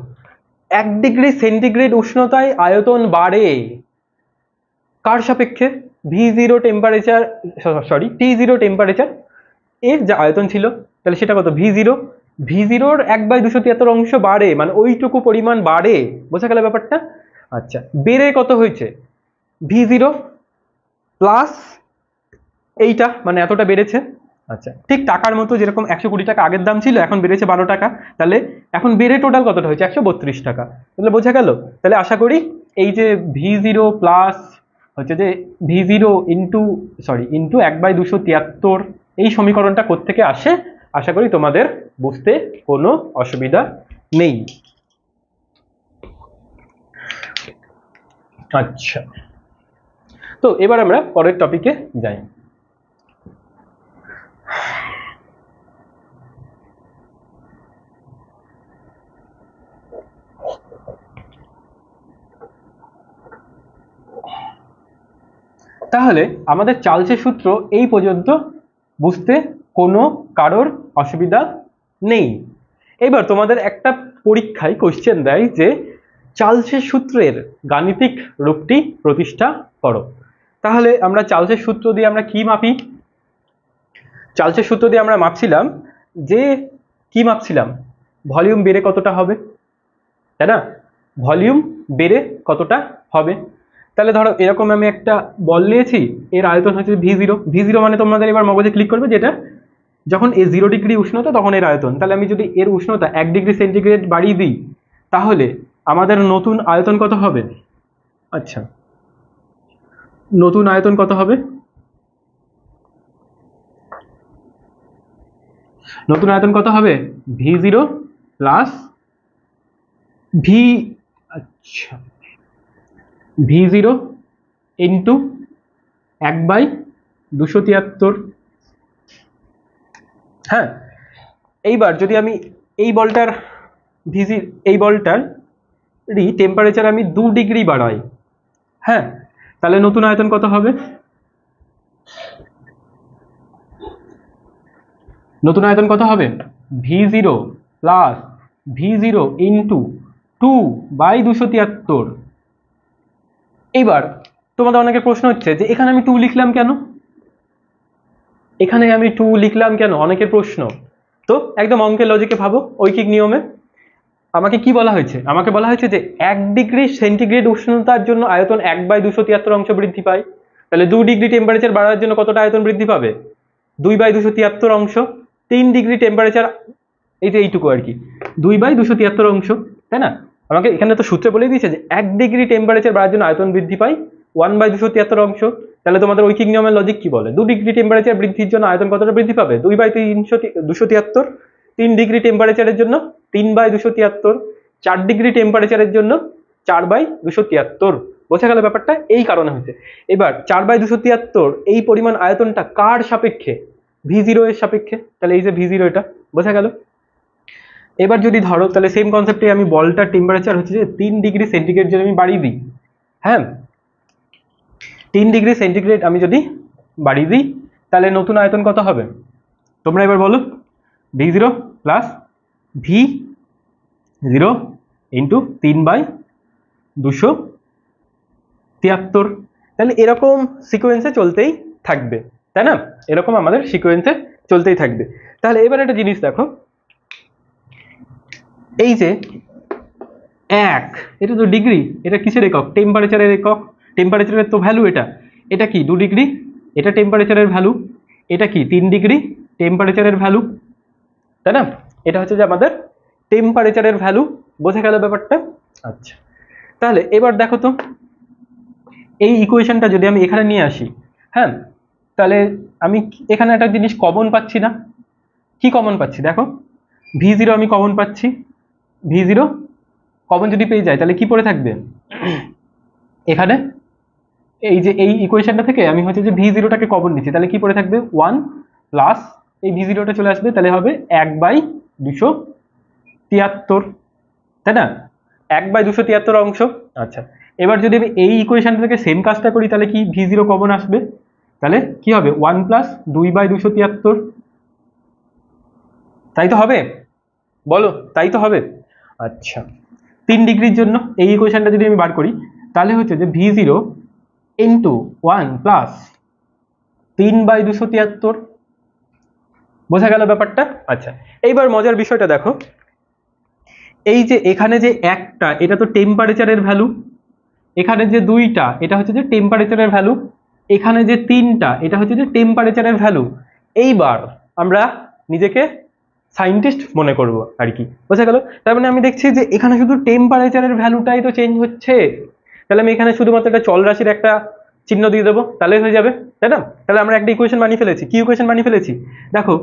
1°C উষ্ণতায় আয়তন বাড়ে কার সাপেক্ষে? V0 temperature, sorry T0 temperature এর যে আয়তন ছিল, তাহলে সেটা কত? V0 এর 1/273 অংশ বাড়ে মানে ওইটুকু পরিমাণ বাড়ে। বোঝা গেল ব্যাপারটা? আচ্ছা, বেড়ে কত হয়েছে? V0 প্লাস এইটা মানে এতটা বেড়েছে। আচ্ছা, ঠিক টাকার মতো যেরকম 120 টাকা আগের দাম ছিল, এখন বেড়েছে 12 টাকা, তাহলে এখন বেড়ে টোটাল কতটা হয়েছে? 132 টাকা। তাহলে বোঝা গেল? তাহলে আশা করি এই যে V0 প্লাস হচ্ছে যে V0 ইন্টু 1/273 এই সমীকরণটা কোত্থেকে আসে আশা করি তোমাদের বুঝতে কোনো অসুবিধা নেই। আচ্ছা, তো এবার আমরা পরের টপিকে যাই। তাহলে আমাদের চার্লসের সূত্র এই পর্যন্ত বুঝতে কোনো কারোর অসুবিধা নেই। এবার তোমাদের একটা পরীক্ষায় কোশ্চেন দেয় যে চার্লসের সূত্রের গাণিতিক রূপটি প্রতিষ্ঠা করো। তাহলে আমরা চার্লসের সূত্র দিয়ে আমরা কি মাপি? চার্লসের সূত্র দিয়ে আমরা মাপছিলাম যে কি মাপছিলাম? ভলিউম বেড়ে কতটা হবে, তাই না? ভলিউম বেড়ে কতটা হবে। তাহলে ধরো এরকম আমি একটা বল নিয়েছি, এর আয়তন হচ্ছে V0 মানে তোমাদের এবার মগজে ক্লিক করবে যেটা যখন এ 0 ডিগ্রি উষ্ণতা তখন এর আয়তন। তাহলে আমি যদি এর উষ্ণতা 1°C বাড়িয়ে দিই তাহলে আমাদের নতুন আয়তন কত হবে? আচ্ছা, নতুন আয়তন কত হবে? নতুন আয়তন কত হবে? V0 প্লাস ভি, আচ্ছা V0 ইন্টু 1/273। হ্যাঁ, এইবার যদি আমি এই বলটার এই বলটারই টেম্পারেচার আমি 2 ডিগ্রি বাড়াই, হ্যাঁ, তাহলে নতুন আয়তন কত হবে? নতুন আয়তন কত হবে? V0 plus V0 into 2/273। এইবার তোমাদের অনেকের প্রশ্ন হচ্ছে যে এখানে আমি 2 লিখলাম কেন, এখানে আমি 2 লিখলাম কেন, অনেকের প্রশ্ন। তো একদম অঙ্কের লজিকে ভাবো, ঐকিক নিয়মে আমাকে কি বলা হয়েছে? আমাকে বলা হয়েছে যে 1 ডিগ্রি সেন্টিগ্রেড উষ্ণতার জন্য আয়তন 1/273 অংশ বৃদ্ধি পায়। তাহলে 2 ডিগ্রি টেম্পারেচার বাড়ার জন্য কতটা আয়তন বৃদ্ধি পাবে? 2/273 অংশ। 3 ডিগ্রি টেম্পারেচার, এই যে এইটুকু আর কি, 2/273 অংশ, তাই না? আমাকে এখানে তো সূত্রে বলেই দিয়েছে যে 1 ডিগ্রি টেম্পারেচার বাড়ার জন্য আয়তন বৃদ্ধি পায় 1/273 অংশ। তাহলে তোমাদের ঐকিক নিয়মের লজিক কি বলে? 2 ডিগ্রি টেম্পারেচার বৃদ্ধির জন্য আয়তন কতটা বৃদ্ধি পাবে? 2/273। 3 ডিগ্রি টেম্পারেচারের জন্য 3/273। 4 ডিগ্রি টেম্পারেচারের জন্য 4/273। বোঝা গেল ব্যাপারটা? এই কারণে হচ্ছে। এবার 4/273 এই পরিমাণ আয়তনটা কার সাপেক্ষে? V0 এর সাপেক্ষে। তাহলে এই যে V0 এটা, বোঝা গেল? এবার যদি ধরো, তাহলে সেম কনসেপ্টে আমি বলটার টেম্পারেচার হচ্ছে যে 3 ডিগ্রি সেন্টিগ্রেড যদি আমি বাড়িয়ে দিই, হ্যাঁ 3 ডিগ্রি সেন্টিগ্রেড আমি যদি বাড়িয়ে দিই, তাহলে নতুন আয়তন কত হবে? তোমরা এবার বলো। V0 plus V0 into 3/273। তাহলে এরকম সিকোয়েন্সে চলতেই থাকবে, তাই না? এরকম আমাদের সিকোয়েন্সে চলতেই থাকবে। তাহলে এবার একটা জিনিস দেখো, এই যে 1, এটা তো ডিগ্রি, এটা কিসের একক? টেম্পারেচারের একক। টেম্পারেচারের তো ভ্যালু এটা, এটা কি 2 ডিগ্রি, এটা টেম্পারেচারের ভ্যালু, এটা কি 3 ডিগ্রি টেম্পারেচারের ভ্যালু, তাই না? এটা হচ্ছে যে আমাদের টেম্পারেচারের ভ্যালু। বোঝা গেল ব্যাপারটা? আচ্ছা, তাহলে এবার দেখো তো, এই ইকুয়েশনটা যদি আমি এখানে নিয়ে আসি, হ্যাঁ, তাহলে আমি এখানে একটা জিনিস কমন পাচ্ছি না? কি কমন পাচ্ছি দেখো, V0 আমি কমন পাচ্ছি। V0 কমন যদি পেয়ে যায় তাহলে কি পড়ে থাকবে এখানে? এই যে এই ইকুয়েশনটা থেকে আমি হচ্ছে যে V0টাকে কমন নিচ্ছি, তাহলে কি পড়ে থাকবে? 1 প্লাস এই V0টা চলে আসবে, তাহলে হবে 1/273, তাই না? 1/273 অংশ। আচ্ছা, এবার যদি আমি এই ইকুয়েশনটা থেকে সেম কাজটা করি, তাহলে কি V0 কমন আসবে, তাহলে কি হবে? 1 প্লাস 2/273, তাই তো হবে? বলো, তাই তো হবে? আচ্ছা, 3 ডিগ্রির জন্য এই ইকুয়েশনটা যদি আমি বার করি, তাহলে হচ্ছে যে V0 ইন্টু 1 প্লাস 3/273। বোঝা গেল ব্যাপারটা? আচ্ছা, এইবার মজার বিষয়টা দেখো, এই যে এখানে যে একটা, এটা তো টেম্পারেচারের ভ্যালু, এখানে যে 2টা, এটা হচ্ছে যে টেম্পারেচারের ভ্যালু, এখানে যে 3টা, এটা হচ্ছে যে টেম্পারেচারের ভ্যালু। এইবার আমরা নিজেকে সায়েন্টিস্ট মনে করব আর কি, বোঝা গেল? তার মানে আমি দেখছি যে এখানে শুধু টেম্পারেচারের ভ্যালুটাই তো চেঞ্জ হচ্ছে, তাহলে আমি এখানে শুধুমাত্র একটা চল রাশির একটা চিহ্ন দিয়ে দেবো, তাহলেই হয়ে যাবে, তাই না? তাহলে আমরা একটা ইকুয়েশন বানিয়ে ফেলেছি। কি ইকুয়েশন বানিয়ে ফেলেছি দেখো,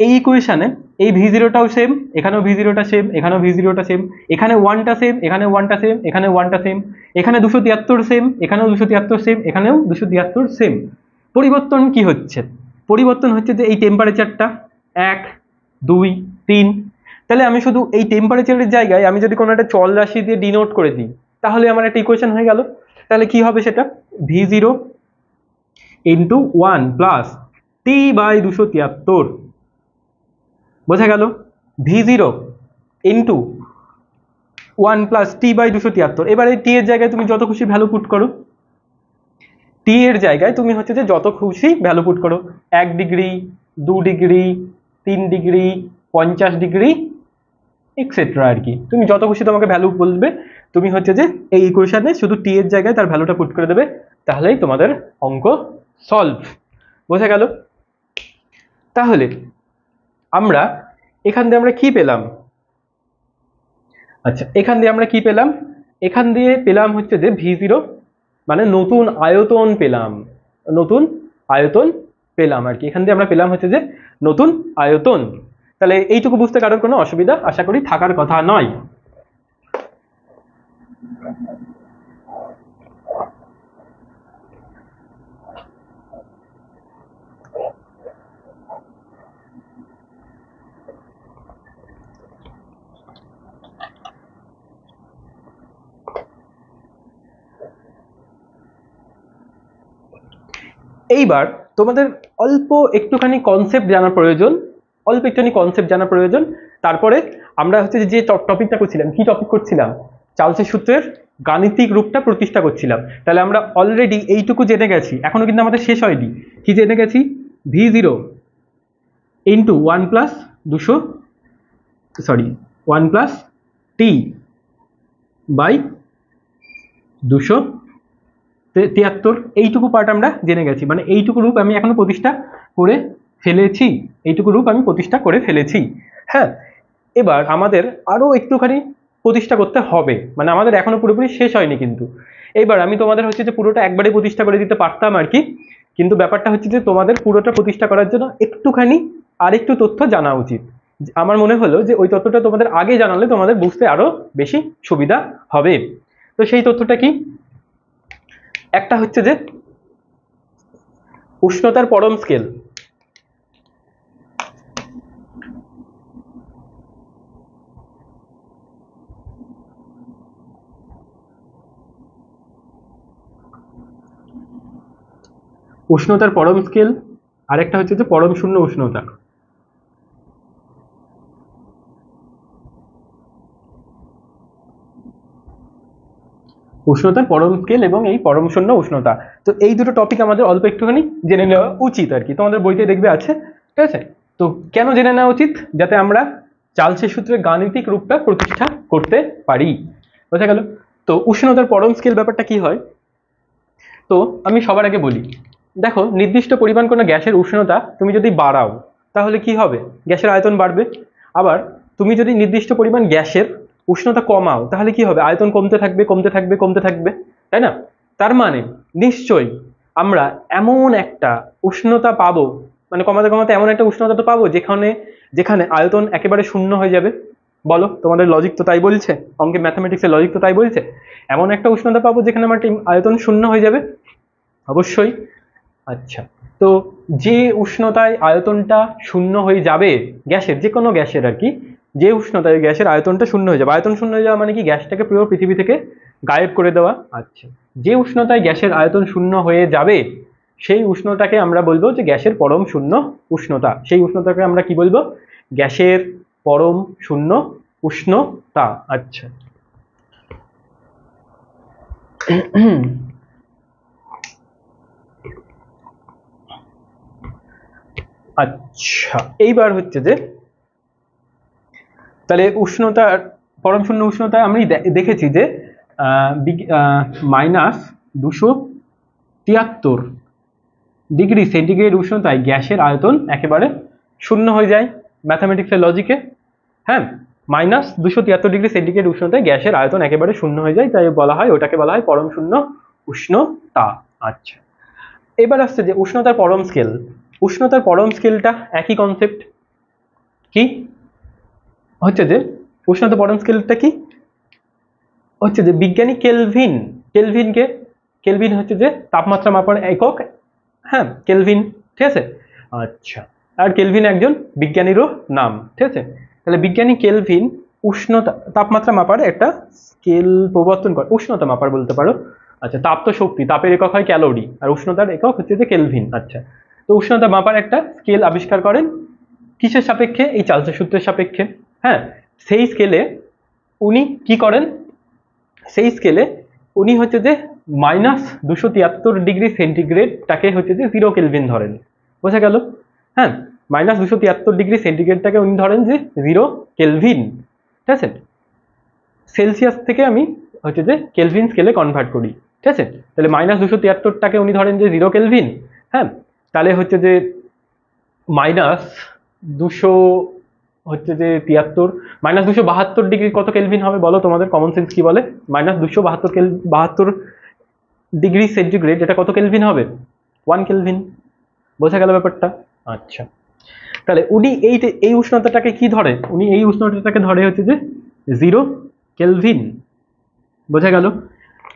এই ইকুয়েশনে এই V0টাও সেম, এখানেও V0টা সেম, এখানেও V0টা সেম, এখানে 1টা সেম, এখানে 1টা সেম, এখানে 1টা সেম, এখানে 273 সেম, এখানেও 273 সেম, এখানেও 273 সেম। পরিবর্তন কি হচ্ছে? পরিবর্তন হচ্ছে যে এই টেম্পারেচারটা 1, 2, 3। তাহলে আমি শুধু এই টেম্পারেচারের জায়গায় আমি যদি কোনো একটা চল রাশি দিয়ে ডিনোট করে দিই, তাহলে আমার একটা ইকুয়েশন হয়ে গেল। তাহলে কি হবে সেটা? V0 into 1 plus T/273। বোঝা গেল? V0 into 1 plus T/273। এবার এই টি এর জায়গায় তুমি যত খুশি ভ্যালু পুট করো, টি এর জায়গায় তুমি হচ্ছে যে যত খুশি ভ্যালু পুট করো, 1 degree, 2 degree, 3 degree, 50 degree, extra আর কি। তুমি যত খুশি তোমাকে ভ্যালু বলবে, তুমি হচ্ছে যে এই ইকুয়েশনে শুধু টি এর জায়গায় তার ভ্যালুটা পুট করে দেবে, তাহলেই তোমাদের অঙ্ক সলভ। বোঝা গেল? তাহলে আমরা এখান দিয়ে আমরা কি পেলাম? আচ্ছা, এখান দিয়ে আমরা কি পেলাম? এখান দিয়ে পেলাম হচ্ছে যে V0 মানে নতুন আয়তন পেলাম, নতুন আয়তন পেলাম আর কি। এখান দিয়ে আমরা পেলাম হচ্ছে যে নতুন আয়তন। তাহলে এইটুকু বুঝতে কারোর কোনো অসুবিধা আশা করি থাকার কথা নয়। এইবার তোমাদের অল্প একটুখানি কনসেপ্ট জানা প্রয়োজন, তারপরে আমরা হচ্ছে যে টপিকটা করছিলাম, কি টপিক করছিলাম, চার্লসের সূত্রের গাণিতিক রূপটা প্রতিষ্ঠা করছিলাম। তাহলে আমরা অলরেডি এইটুকু জেনে গেছি, এখনো কিন্তু আমাদের শেষ হয়নি। কি জেনে গেছি? v0 into 1 plus 1 t by 273, এইটুকু পার্ট আমরা জেনে গেছি। মানে এইটুকু রূপ আমি এখনো প্রতিষ্ঠা করে ফেলেছি, হ্যাঁ। এবার আমাদের আরো একটুখানি প্রতিষ্ঠা করতে হবে, মানে আমাদের এখনো পুরোপুরি শেষ হয়নি কিন্তু। এইবার আমি তোমাদের হচ্ছে যে পুরোটা একবারে প্রতিষ্ঠা করে দিতে পারতাম আর কি, কিন্তু ব্যাপারটা হচ্ছে যে তোমাদের পুরোটা প্রতিষ্ঠা করার জন্য একটুখানি আরেকটু তথ্য জানা উচিত। আমার মনে হলো যে ওই তথ্যটা তোমাদের আগে জানালে তোমাদের বুঝতে আরো বেশি সুবিধা হবে। তো সেই তথ্যটা কি? একটা হচ্ছে যে উষ্ণতার পরম স্কেল। উষ্ণতার পরম স্কেল, আরেকটা হচ্ছে যে পরম শূন্য উষ্ণতা। উষ্ণতার পরম স্কেল এবং এই পরম শূন্য উষ্ণতা, তো এই দুটো টপিক আমাদের অল্প একটুখানি জেনে নেওয়া উচিত আর কি। তোমাদের বইতে দেখবে আছে, ঠিক আছে? তো কেন জেনে নেওয়া উচিত? যাতে আমরা চার্লসের সূত্রের গাণিতিক রূপটা প্রতিষ্ঠা করতে পারি। বোঝা গেল? তো উষ্ণতার পরম স্কেল ব্যাপারটা কি হয়, তো আমি সবার আগে বলি। দেখো, নির্দিষ্ট পরিমাণ কোনো গ্যাসের উষ্ণতা তুমি যদি বাড়াও তাহলে কি হবে? গ্যাসের আয়তন বাড়বে। আবার তুমি যদি নির্দিষ্ট পরিমাণ গ্যাসের উষ্ণতা কমাও তাহলে কি হবে? আয়তন কমতে থাকবে, তাই না? তার মানে নিশ্চয়ই আমরা এমন একটা উষ্ণতা পাবো, মানে কমাতে কমাতে এমন একটা উষ্ণতা তো পাবো যেখানে আয়তন একেবারে শূন্য হয়ে যাবে। বলো, তোমাদের লজিক তো তাই বলছে, অঙ্কে ম্যাথামেটিক্সের লজিক তো তাই বলছে। এমন একটা উষ্ণতা পাবো যেখানে আমার আয়তন শূন্য হয়ে যাবে, অবশ্যই। আচ্ছা, তো যে উষ্ণতায় আয়তনটা শূন্য হয়ে যাবে গ্যাসের, যে কোনো গ্যাসের আর কি, যে উষ্ণতায় গ্যাসের আয়তনটা শূন্য হয়ে যাবে, আয়তন শূন্য হয়ে যাওয়া মানে কি? গ্যাসটাকে পুরো পৃথিবী থেকে গায়েব করে দেওয়া। আচ্ছা, যে উষ্ণতায় গ্যাসের আয়তন শূন্য হয়ে যাবে সেই উষ্ণতাকে আমরা বলবো যে গ্যাসের পরম শূন্য উষ্ণতা। সেই উষ্ণতাকে আমরা কি বলবো? গ্যাসের পরম শূন্য উষ্ণতা। আচ্ছা, আচ্ছা, এইবার হচ্ছে যে তাহলে উষ্ণতার পরম শূন্য উষ্ণতা আমি দেখেছি যে -273 ডিগ্রি সেন্টিগ্রেড উষ্ণতায় গ্যাসের আয়তন একেবারে শূন্য হয়ে যায় ম্যাথামেটিক্সের লজিকে, হ্যাঁ। -273 ডিগ্রি সেন্টিগ্রেড উষ্ণতায় গ্যাসের আয়তন একেবারে শূন্য হয়ে যায়, তাই বলা হয়, ওটাকে বলা হয় পরম শূন্য উষ্ণতা। আচ্ছা, এবার আসছে যে উষ্ণতার পরম স্কেল। উষ্ণতার পরম স্কেলটা একই কনসেপ্ট। কি হচ্ছে যে উষ্ণতা পরম স্কেলটা কি হচ্ছে যে বিজ্ঞানী কেলভিন হচ্ছে যে তাপমাত্রা মাপার একক, হ্যাঁ, কেলভিন, ঠিক আছে? আচ্ছা, আর কেলভিন একজন বিজ্ঞানীরও নাম, ঠিক আছে? তাহলে বিজ্ঞানী কেলভিন উষ্ণতা তাপমাত্রা মাপার একটা স্কেল প্রবর্তন করে, উষ্ণতা মাপার বলতে পারো। আচ্ছা, তাপ তো শক্তি, তাপের একক হয় ক্যালোরি, আর উষ্ণতার একক হচ্ছে যে কেলভিন। আচ্ছা, তো উষ্ণতা মাপার একটা স্কেল আবিষ্কার করেন কিসের সাপেক্ষে? এই চার্লসের সূত্রের সাপেক্ষে, হ্যাঁ। সেই স্কেলে উনি কি করেন? সেই স্কেলে উনি হচ্ছে যে -273 ডিগ্রি সেন্টিগ্রেডটাকে হচ্ছে যে 0 কেলভিন ধরেন। বোঝা গেল? হ্যাঁ, -273 ডিগ্রি সেন্টিগ্রেডটাকে উনি ধরেন যে 0 কেলভিন, ঠিক আছে? সেলসিয়াস থেকে আমি হচ্ছে যে কেলভিন স্কেলে কনভার্ট করি, ঠিক আছে? তাহলে -273টাকে উনি ধরেন যে 0 কেলভিন, হ্যাঁ। তাহলে হচ্ছে যে -200 হচ্ছে যে 73, -272 ডিগ্রি কত কেলভিন হবে বলো? তোমাদের কমন সেন্স কি বলে? -272 ডিগ্রি সেন্টিগ্রেড এটা কত কেলভিন হবে? 1 কেলভিন। বোঝা গেল ব্যাপারটা? আচ্ছা, তাহলে উনি এই উষ্ণতাটাকে কি ধরে, উনি এই উষ্ণতাটাকে ধরে হচ্ছে যে 0 কেলভিন। বোঝা গেল?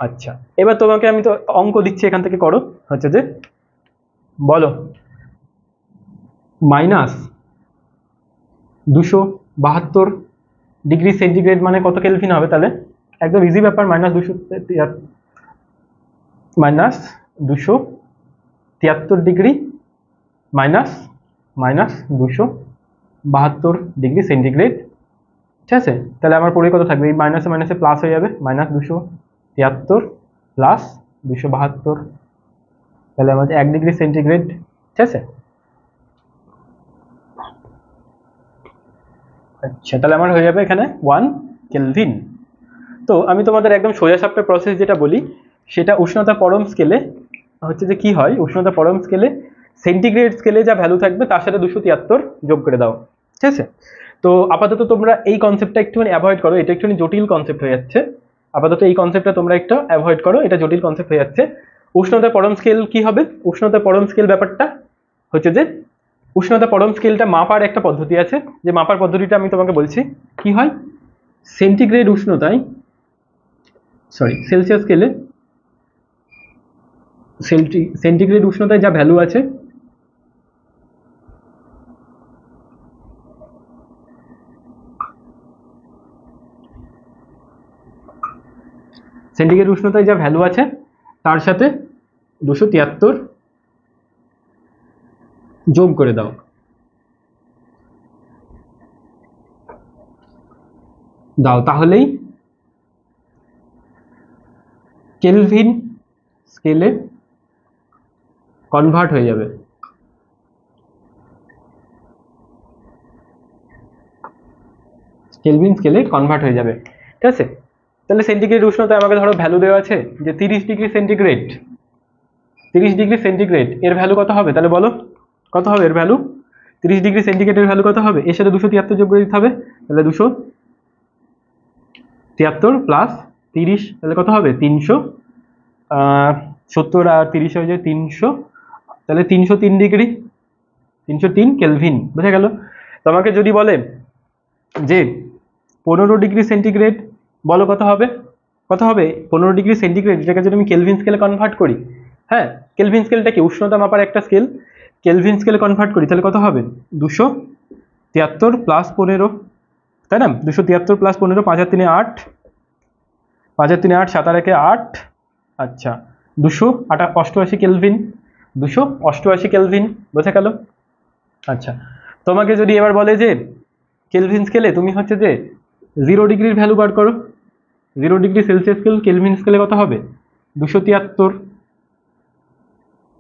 আচ্ছা, এবার তোমাকে আমি তো অঙ্ক দিচ্ছি, এখান থেকে করো। হচ্ছে যে বলো -272 ডিগ্রি সেন্টিগ্রেড মানে কত কেলভিন হবে? তাহলে একদম ইজি ব্যাপার, -273 ডিগ্রি -272 ডিগ্রি সেন্টিগ্রেড। ঠিক আছে, তাহলে আমার পরে কত থাকবে? এই মাইনাসে মাইনাসে প্লাস হয়ে যাবে, -273 প্লাস 272, তাহলে আমাদের 1 ডিগ্রি সেন্টিগ্রেড। ঠিক আছে, আচ্ছা, তাহলে আমার হয়ে যাবে এখানে 1 কেলভিন। তো আমি তোমাদের একদম সোজাসাপটা প্রসেস যেটা বলি, সেটা উষ্ণতা পরম স্কেলে হচ্ছে যে কি হয়, উষ্ণতা পরম স্কেলে সেন্টিগ্রেড স্কেলে যা ভ্যালু থাকবে তার সাথে 273 যোগ করে দাও। ঠিক আছে, তো আপাতত তোমরা এই কনসেপ্টটা একটুখানি অ্যাভয়েড করো, এটা একটুখানি জটিল কনসেপ্ট হয়ে যাচ্ছে। আপাতত এই কনসেপ্টটা তোমরা একটু অ্যাভয়েড করো, এটা জটিল কনসেপ্ট হয়ে যাচ্ছে। উষ্ণতা পরম স্কেল কি হবে? উষ্ণতা পরম স্কেল ব্যাপারটা হচ্ছে যে উষ্ণতা পরম স্কেলটা মাপার একটা পদ্ধতি আছে, যে মাপার পদ্ধতিটা আমি তোমাকে বলছি। কি হয়, সেন্টিগ্রেড উষ্ণতায়, সেলসিয়াস স্কেলে সেন্টিগ্রেড উষ্ণতায় যা ভ্যালু আছে সেন্টিগ্রেড উষ্ণতায় যা ভ্যালু আছে তার সাথে 273 যোগ করে দাও। তাহলেই কেলভিন স্কেলে কনভার্ট হয়ে যাবে। কেলভিন স্কেলে কনভার্ট হয়ে যাবে। ঠিক আছে, তাহলে সেন্টিগ্রেড উষ্ণতায় আমাকে ধরো ভ্যালু দেওয়া আছে যে 30 ডিগ্রি সেন্টিগ্রেড। 30 ডিগ্রি সেন্টিগ্রেড এর ভ্যালু কত হবে? তাহলে বলো কত হবে এর ভ্যালু? 30 ডিগ্রি সেন্টিগ্রেডের ভ্যালু কত হবে? এর সাথে 273 যোগ করে দিতে হবে, তাহলে 273 প্লাস 30, তাহলে কত হবে? 370 আর 30 হয়ে যায় 300, তাহলে 303 ডিগ্রি, 303 কেলভিন। বোঝা গেল? তোমাকে যদি বলে যে 15 ডিগ্রি সেন্টিগ্রেড, বলো কত হবে? কত হবে 15 ডিগ্রি সেন্টিগ্রেড, যেটাকে যদি আমি কেলভিন স্কেলে কনভার্ট করি, হ্যাঁ, কেলভিন স্কেলটা কি? উষ্ণতা মাপার একটা স্কেল। কেলভিন স্কেলে কনভার্ট করি, তাহলে কত হবে? 273 প্লাস 15, তাই না? 273 প্লাস 15, 5 আর 3 8, 5 আর 3 8, 7 আর 1 8, আচ্ছা 288 কেলভিন, 288 কেলভিন। বোঝা গেল? আচ্ছা, তোমাকে যদি এবার বলে যে কেলভিন স্কেলে তুমি হচ্ছে যে 0 ডিগ্রির ভ্যালু বার করো, 0 ডিগ্রি সেলসিয়াস স্কেল কেলভিন স্কেলে কত হবে? 273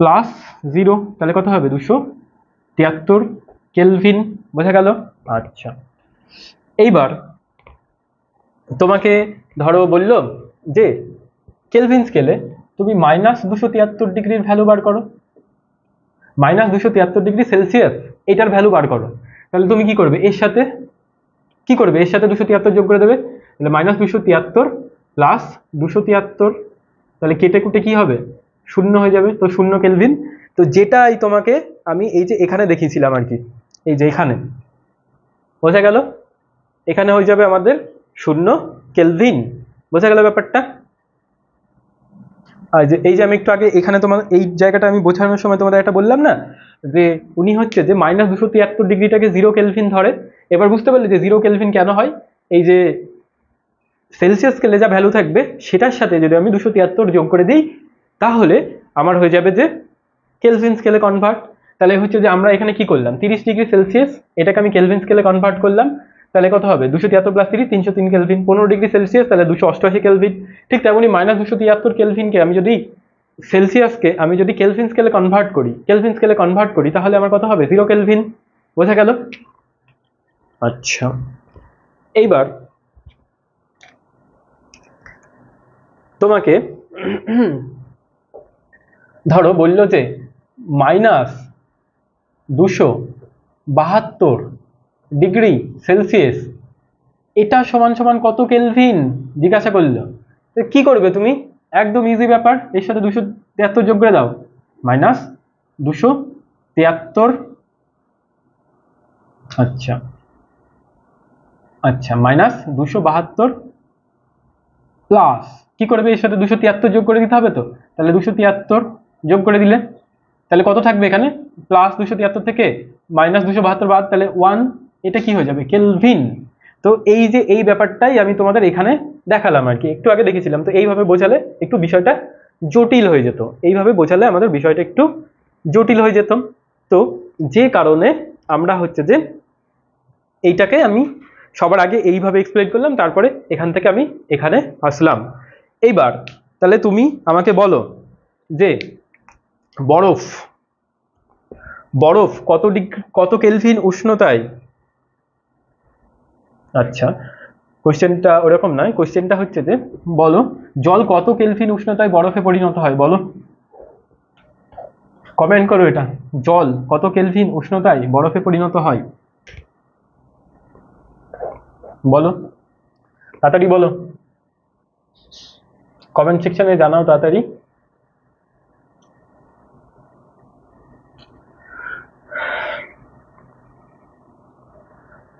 প্লাস 0, তাহলে কত হবে? 273 কেলভিন। বোঝা গেল? আচ্ছা, এইবার তোমাকে ধরো বললো যে কেলভিন স্কেলে তুমি -273 ডিগ্রির ভ্যালু বার করো, -273 ডিগ্রি সেলসিয়াস এটার ভ্যালু বার করো। তাহলে তুমি কি করবে? এর সাথে কি করবে? এর সাথে 273 যোগ করে দেবে, তাহলে -273 প্লাস 273, তাহলে কেটে কুটে কি হবে? 0 হয়ে যাবে, তো 0 কেলভিন। তো যেটাই তোমাকে আমি এই যে এখানে দেখিয়েছিলাম আর কি, এই যে এখানে, বোঝা গেল? এখানে হয়ে যাবে আমাদের 0 কেলভিন। বোঝা গেল ব্যাপারটা? আর যে এই যে আমি একটু আগে এখানে তোমার এই জায়গাটা আমি বোঝানোর সময় তোমাদের একটা বললাম না, যে উনি হচ্ছে যে -273 ডিগ্রিটাকে 0 কেলভিন ধরে। এবার বুঝতে পারলে যে 0 কেলভিন কেন হয়? এই যে সেলসিয়াস স্কেলে যা ভ্যালু থাকবে সেটার সাথে যদি আমি 273 যোগ করে দিই, তাহলে আমার হয়ে যাবে যে কেলভিন স্কেলে কনভার্ট। তাহলে হচ্ছে যে আমরা এখানে কি করলাম? 30 ডিগ্রি সেলসিয়াস এটাকে আমি কেলভিন স্কেলে কনভার্ট করলাম, তাহলে কত হবে? 273 প্লাস 30, 303 কেলভিন। 15 ডিগ্রি সেলসিয়াস তাহলে 288 কেলভিন। ঠিক তেমনি -273 কেলভিনকে আমি যদি সেলসিয়াসকে আমি যদি কেলভিন স্কেলে কনভার্ট করি, তাহলে আমার কত হবে? 0 কেলভিন। বোঝা গেল? আচ্ছা, এইবার তোমাকে ধরো বললো যে -272 ডিগ্রি সেলসিয়াস এটা সমান সমান কত কেলভিন জিজ্ঞাসা করলো। কি করবে তুমি? একদম ইজি ব্যাপার, এর সাথে 273 যোগ করে দাও, -273 আচ্ছা আচ্ছা, -272 প্লাস কি করবে, এর সাথে 273 যোগ করে দিতে হবে, তো তাহলে 273 যোগ করে দিলে তাহলে কত থাকবে এখানে, +273 থেকে -272 বাদ, তাহলে 1, এটা কি হয়ে যাবে, কেলভিন। তো এই যে এই ব্যাপারটাই আমি তোমাদের এখানে দেখালাম আর কি, একটু আগে দেখেছিলাম। তো এইভাবে বোঝালে একটু বিষয়টা জটিল হয়ে যেত, এইভাবে বোঝালে আমাদের বিষয়টা একটু জটিল হয়ে যেত। তো যে কারণে আমরা হচ্ছে যে এইটাকে আমি সবার আগে এইভাবে এক্সপ্লেন করলাম, তারপরে এখান থেকে আমি এখানে আসলাম। এইবার তাহলে তুমি আমাকে বলো যে বরফ বরফ কত কেলভিন উষ্ণতায়, আচ্ছা কোশ্চেনটা ওরকম নয়, কোশ্চেনটা হচ্ছে যে বলো জল কত কেলভিন উষ্ণতায় বরফে পরিণত হয়, বলো, কমেন্ট করো এটা, জল কত কেলভিন উষ্ণতায় বরফে পরিণত হয়, বলো তাড়াতাড়ি বলো, কমেন্ট সেকশনে জানাও তাড়াতাড়ি।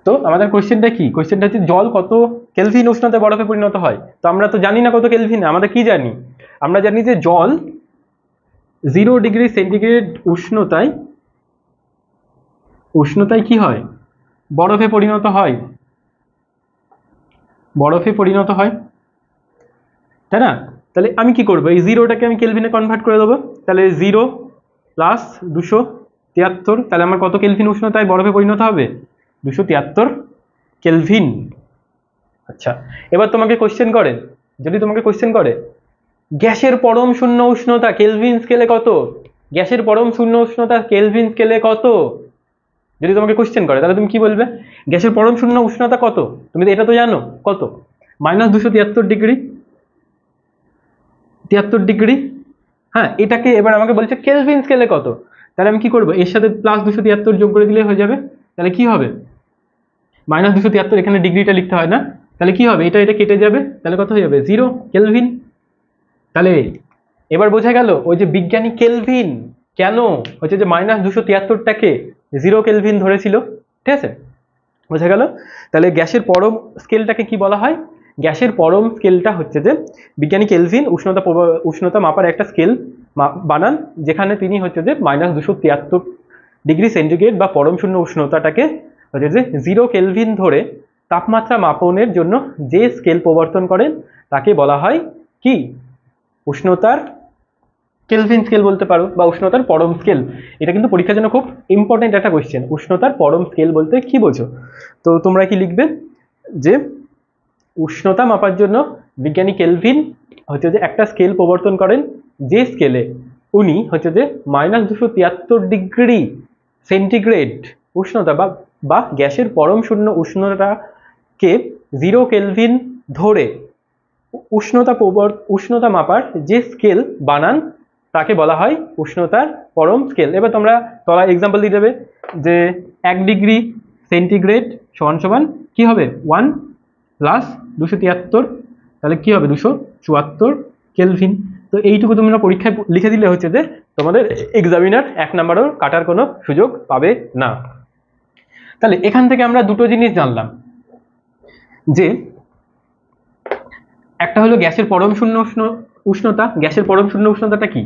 তো আমাদের কোশ্চেনটা কি, কোশ্চেনটা হচ্ছে জল কত কেলভিন উষ্ণতায় বরফে পরিণত হয়। তো আমরা তো জানি না কত কেলভিন, আমরা কি জানি, আমরা জানি যে জল 0°C উষ্ণতায় কি হয়, বরফে পরিণত হয়, বরফে পরিণত হয়, তাই না। তাহলে আমি কি করবো, এই জিরোটাকে আমি কেলভিনে কনভার্ট করে দেবো, তাহলে 0 + 273, তাহলে আমার কত কেলভিন উষ্ণতায় বরফে পরিণত হবে, 273 কেলভিন। আচ্ছা, এবার তোমাকে কোশ্চেন করে, যদি তোমাকে কোশ্চেন করে গ্যাসের পরম শূন্য উষ্ণতা কেলভিন স্কেলে কত, গ্যাসের পরম শূন্য উষ্ণতা কেলভিন স্কেলে কত, যদি তোমাকে কোশ্চেন করে তাহলে তুমি কি বলবে, গ্যাসের পরম শূন্য উষ্ণতা কত, তুমি তো এটা তো জানো কত, -273°, 73°। হ্যাঁ, এটাকে এবার আমাকে বলছে কেলভিন স্কেলে কত, তাহলে আমি কি করবো, এর সাথে +273 যোগ করে দিলে হয়ে যাবে, তাহলে কি হবে, -273, এখানে ডিগ্রিটা লিখতে হয় না, তাহলে কি হবে, এটা এটা কেটে যাবে, তাহলে কত হয়ে যাবে, 0 কেলভিন। তাহলে এবার বোঝা গেল ওই যে বিজ্ঞানী কেলভিন কেন হচ্ছে যে -273টাকে 0 কেলভিন ধরেছিল, ঠিক আছে, বোঝা গেল। তাহলে গ্যাসের পরম স্কেলটাকে কি বলা হয়, গ্যাসের পরম স্কেলটা হচ্ছে যে বিজ্ঞানী কেলভিন উষ্ণতা মাপার একটা স্কেল বানান, যেখানে তিনি হচ্ছে যে -273°C বা পরম শূন্য উষ্ণতাটাকে হচ্ছে যে 0 কেলভিন ধরে তাপমাত্রা মাপনের জন্য যে স্কেল প্রবর্তন করেন তাকে বলা হয় কি, উষ্ণতার কেলভিন স্কেল বলতে পারো, বা উষ্ণতার পরম স্কেল। এটা কিন্তু পরীক্ষার জন্য খুব ইম্পর্টেন্ট একটা কোয়েশ্চেন, উষ্ণতার পরম স্কেল বলতে কি বোঝো। তো তোমরা কি লিখবে যে উষ্ণতা মাপার জন্য বিজ্ঞানী কেলভিন হচ্ছে যে একটা স্কেল প্রবর্তন করেন, যে স্কেলে উনি হচ্ছে যে -273°C উষ্ণতা বা গ্যাসের পরম শূন্য উষ্ণতাকে 0 কেলভিন ধরে উষ্ণতা মাপার যে স্কেল বানান তাকে বলা হয় উষ্ণতার পরম স্কেল। এবার তোমরা তলায় এক্সাম্পল দিয়ে দেবে যে 1°C সমান কি হবে 1 + 273, তাহলে কি হবে 274 কেলভিন। তো এইটুকু তোমরা পরীক্ষায় লিখে দিলে হচ্ছে যে তোমাদের এক্সামিনার 1 নাম্বারও কাটার কোনো সুযোগ পাবে না। তাহলে এখান থেকে আমরা দুটো জিনিস জানলাম, যে একটা হলো গ্যাসের পরম শূন্য উষ্ণতা, গ্যাসের পরম শূন্য উষ্ণতাটা কি,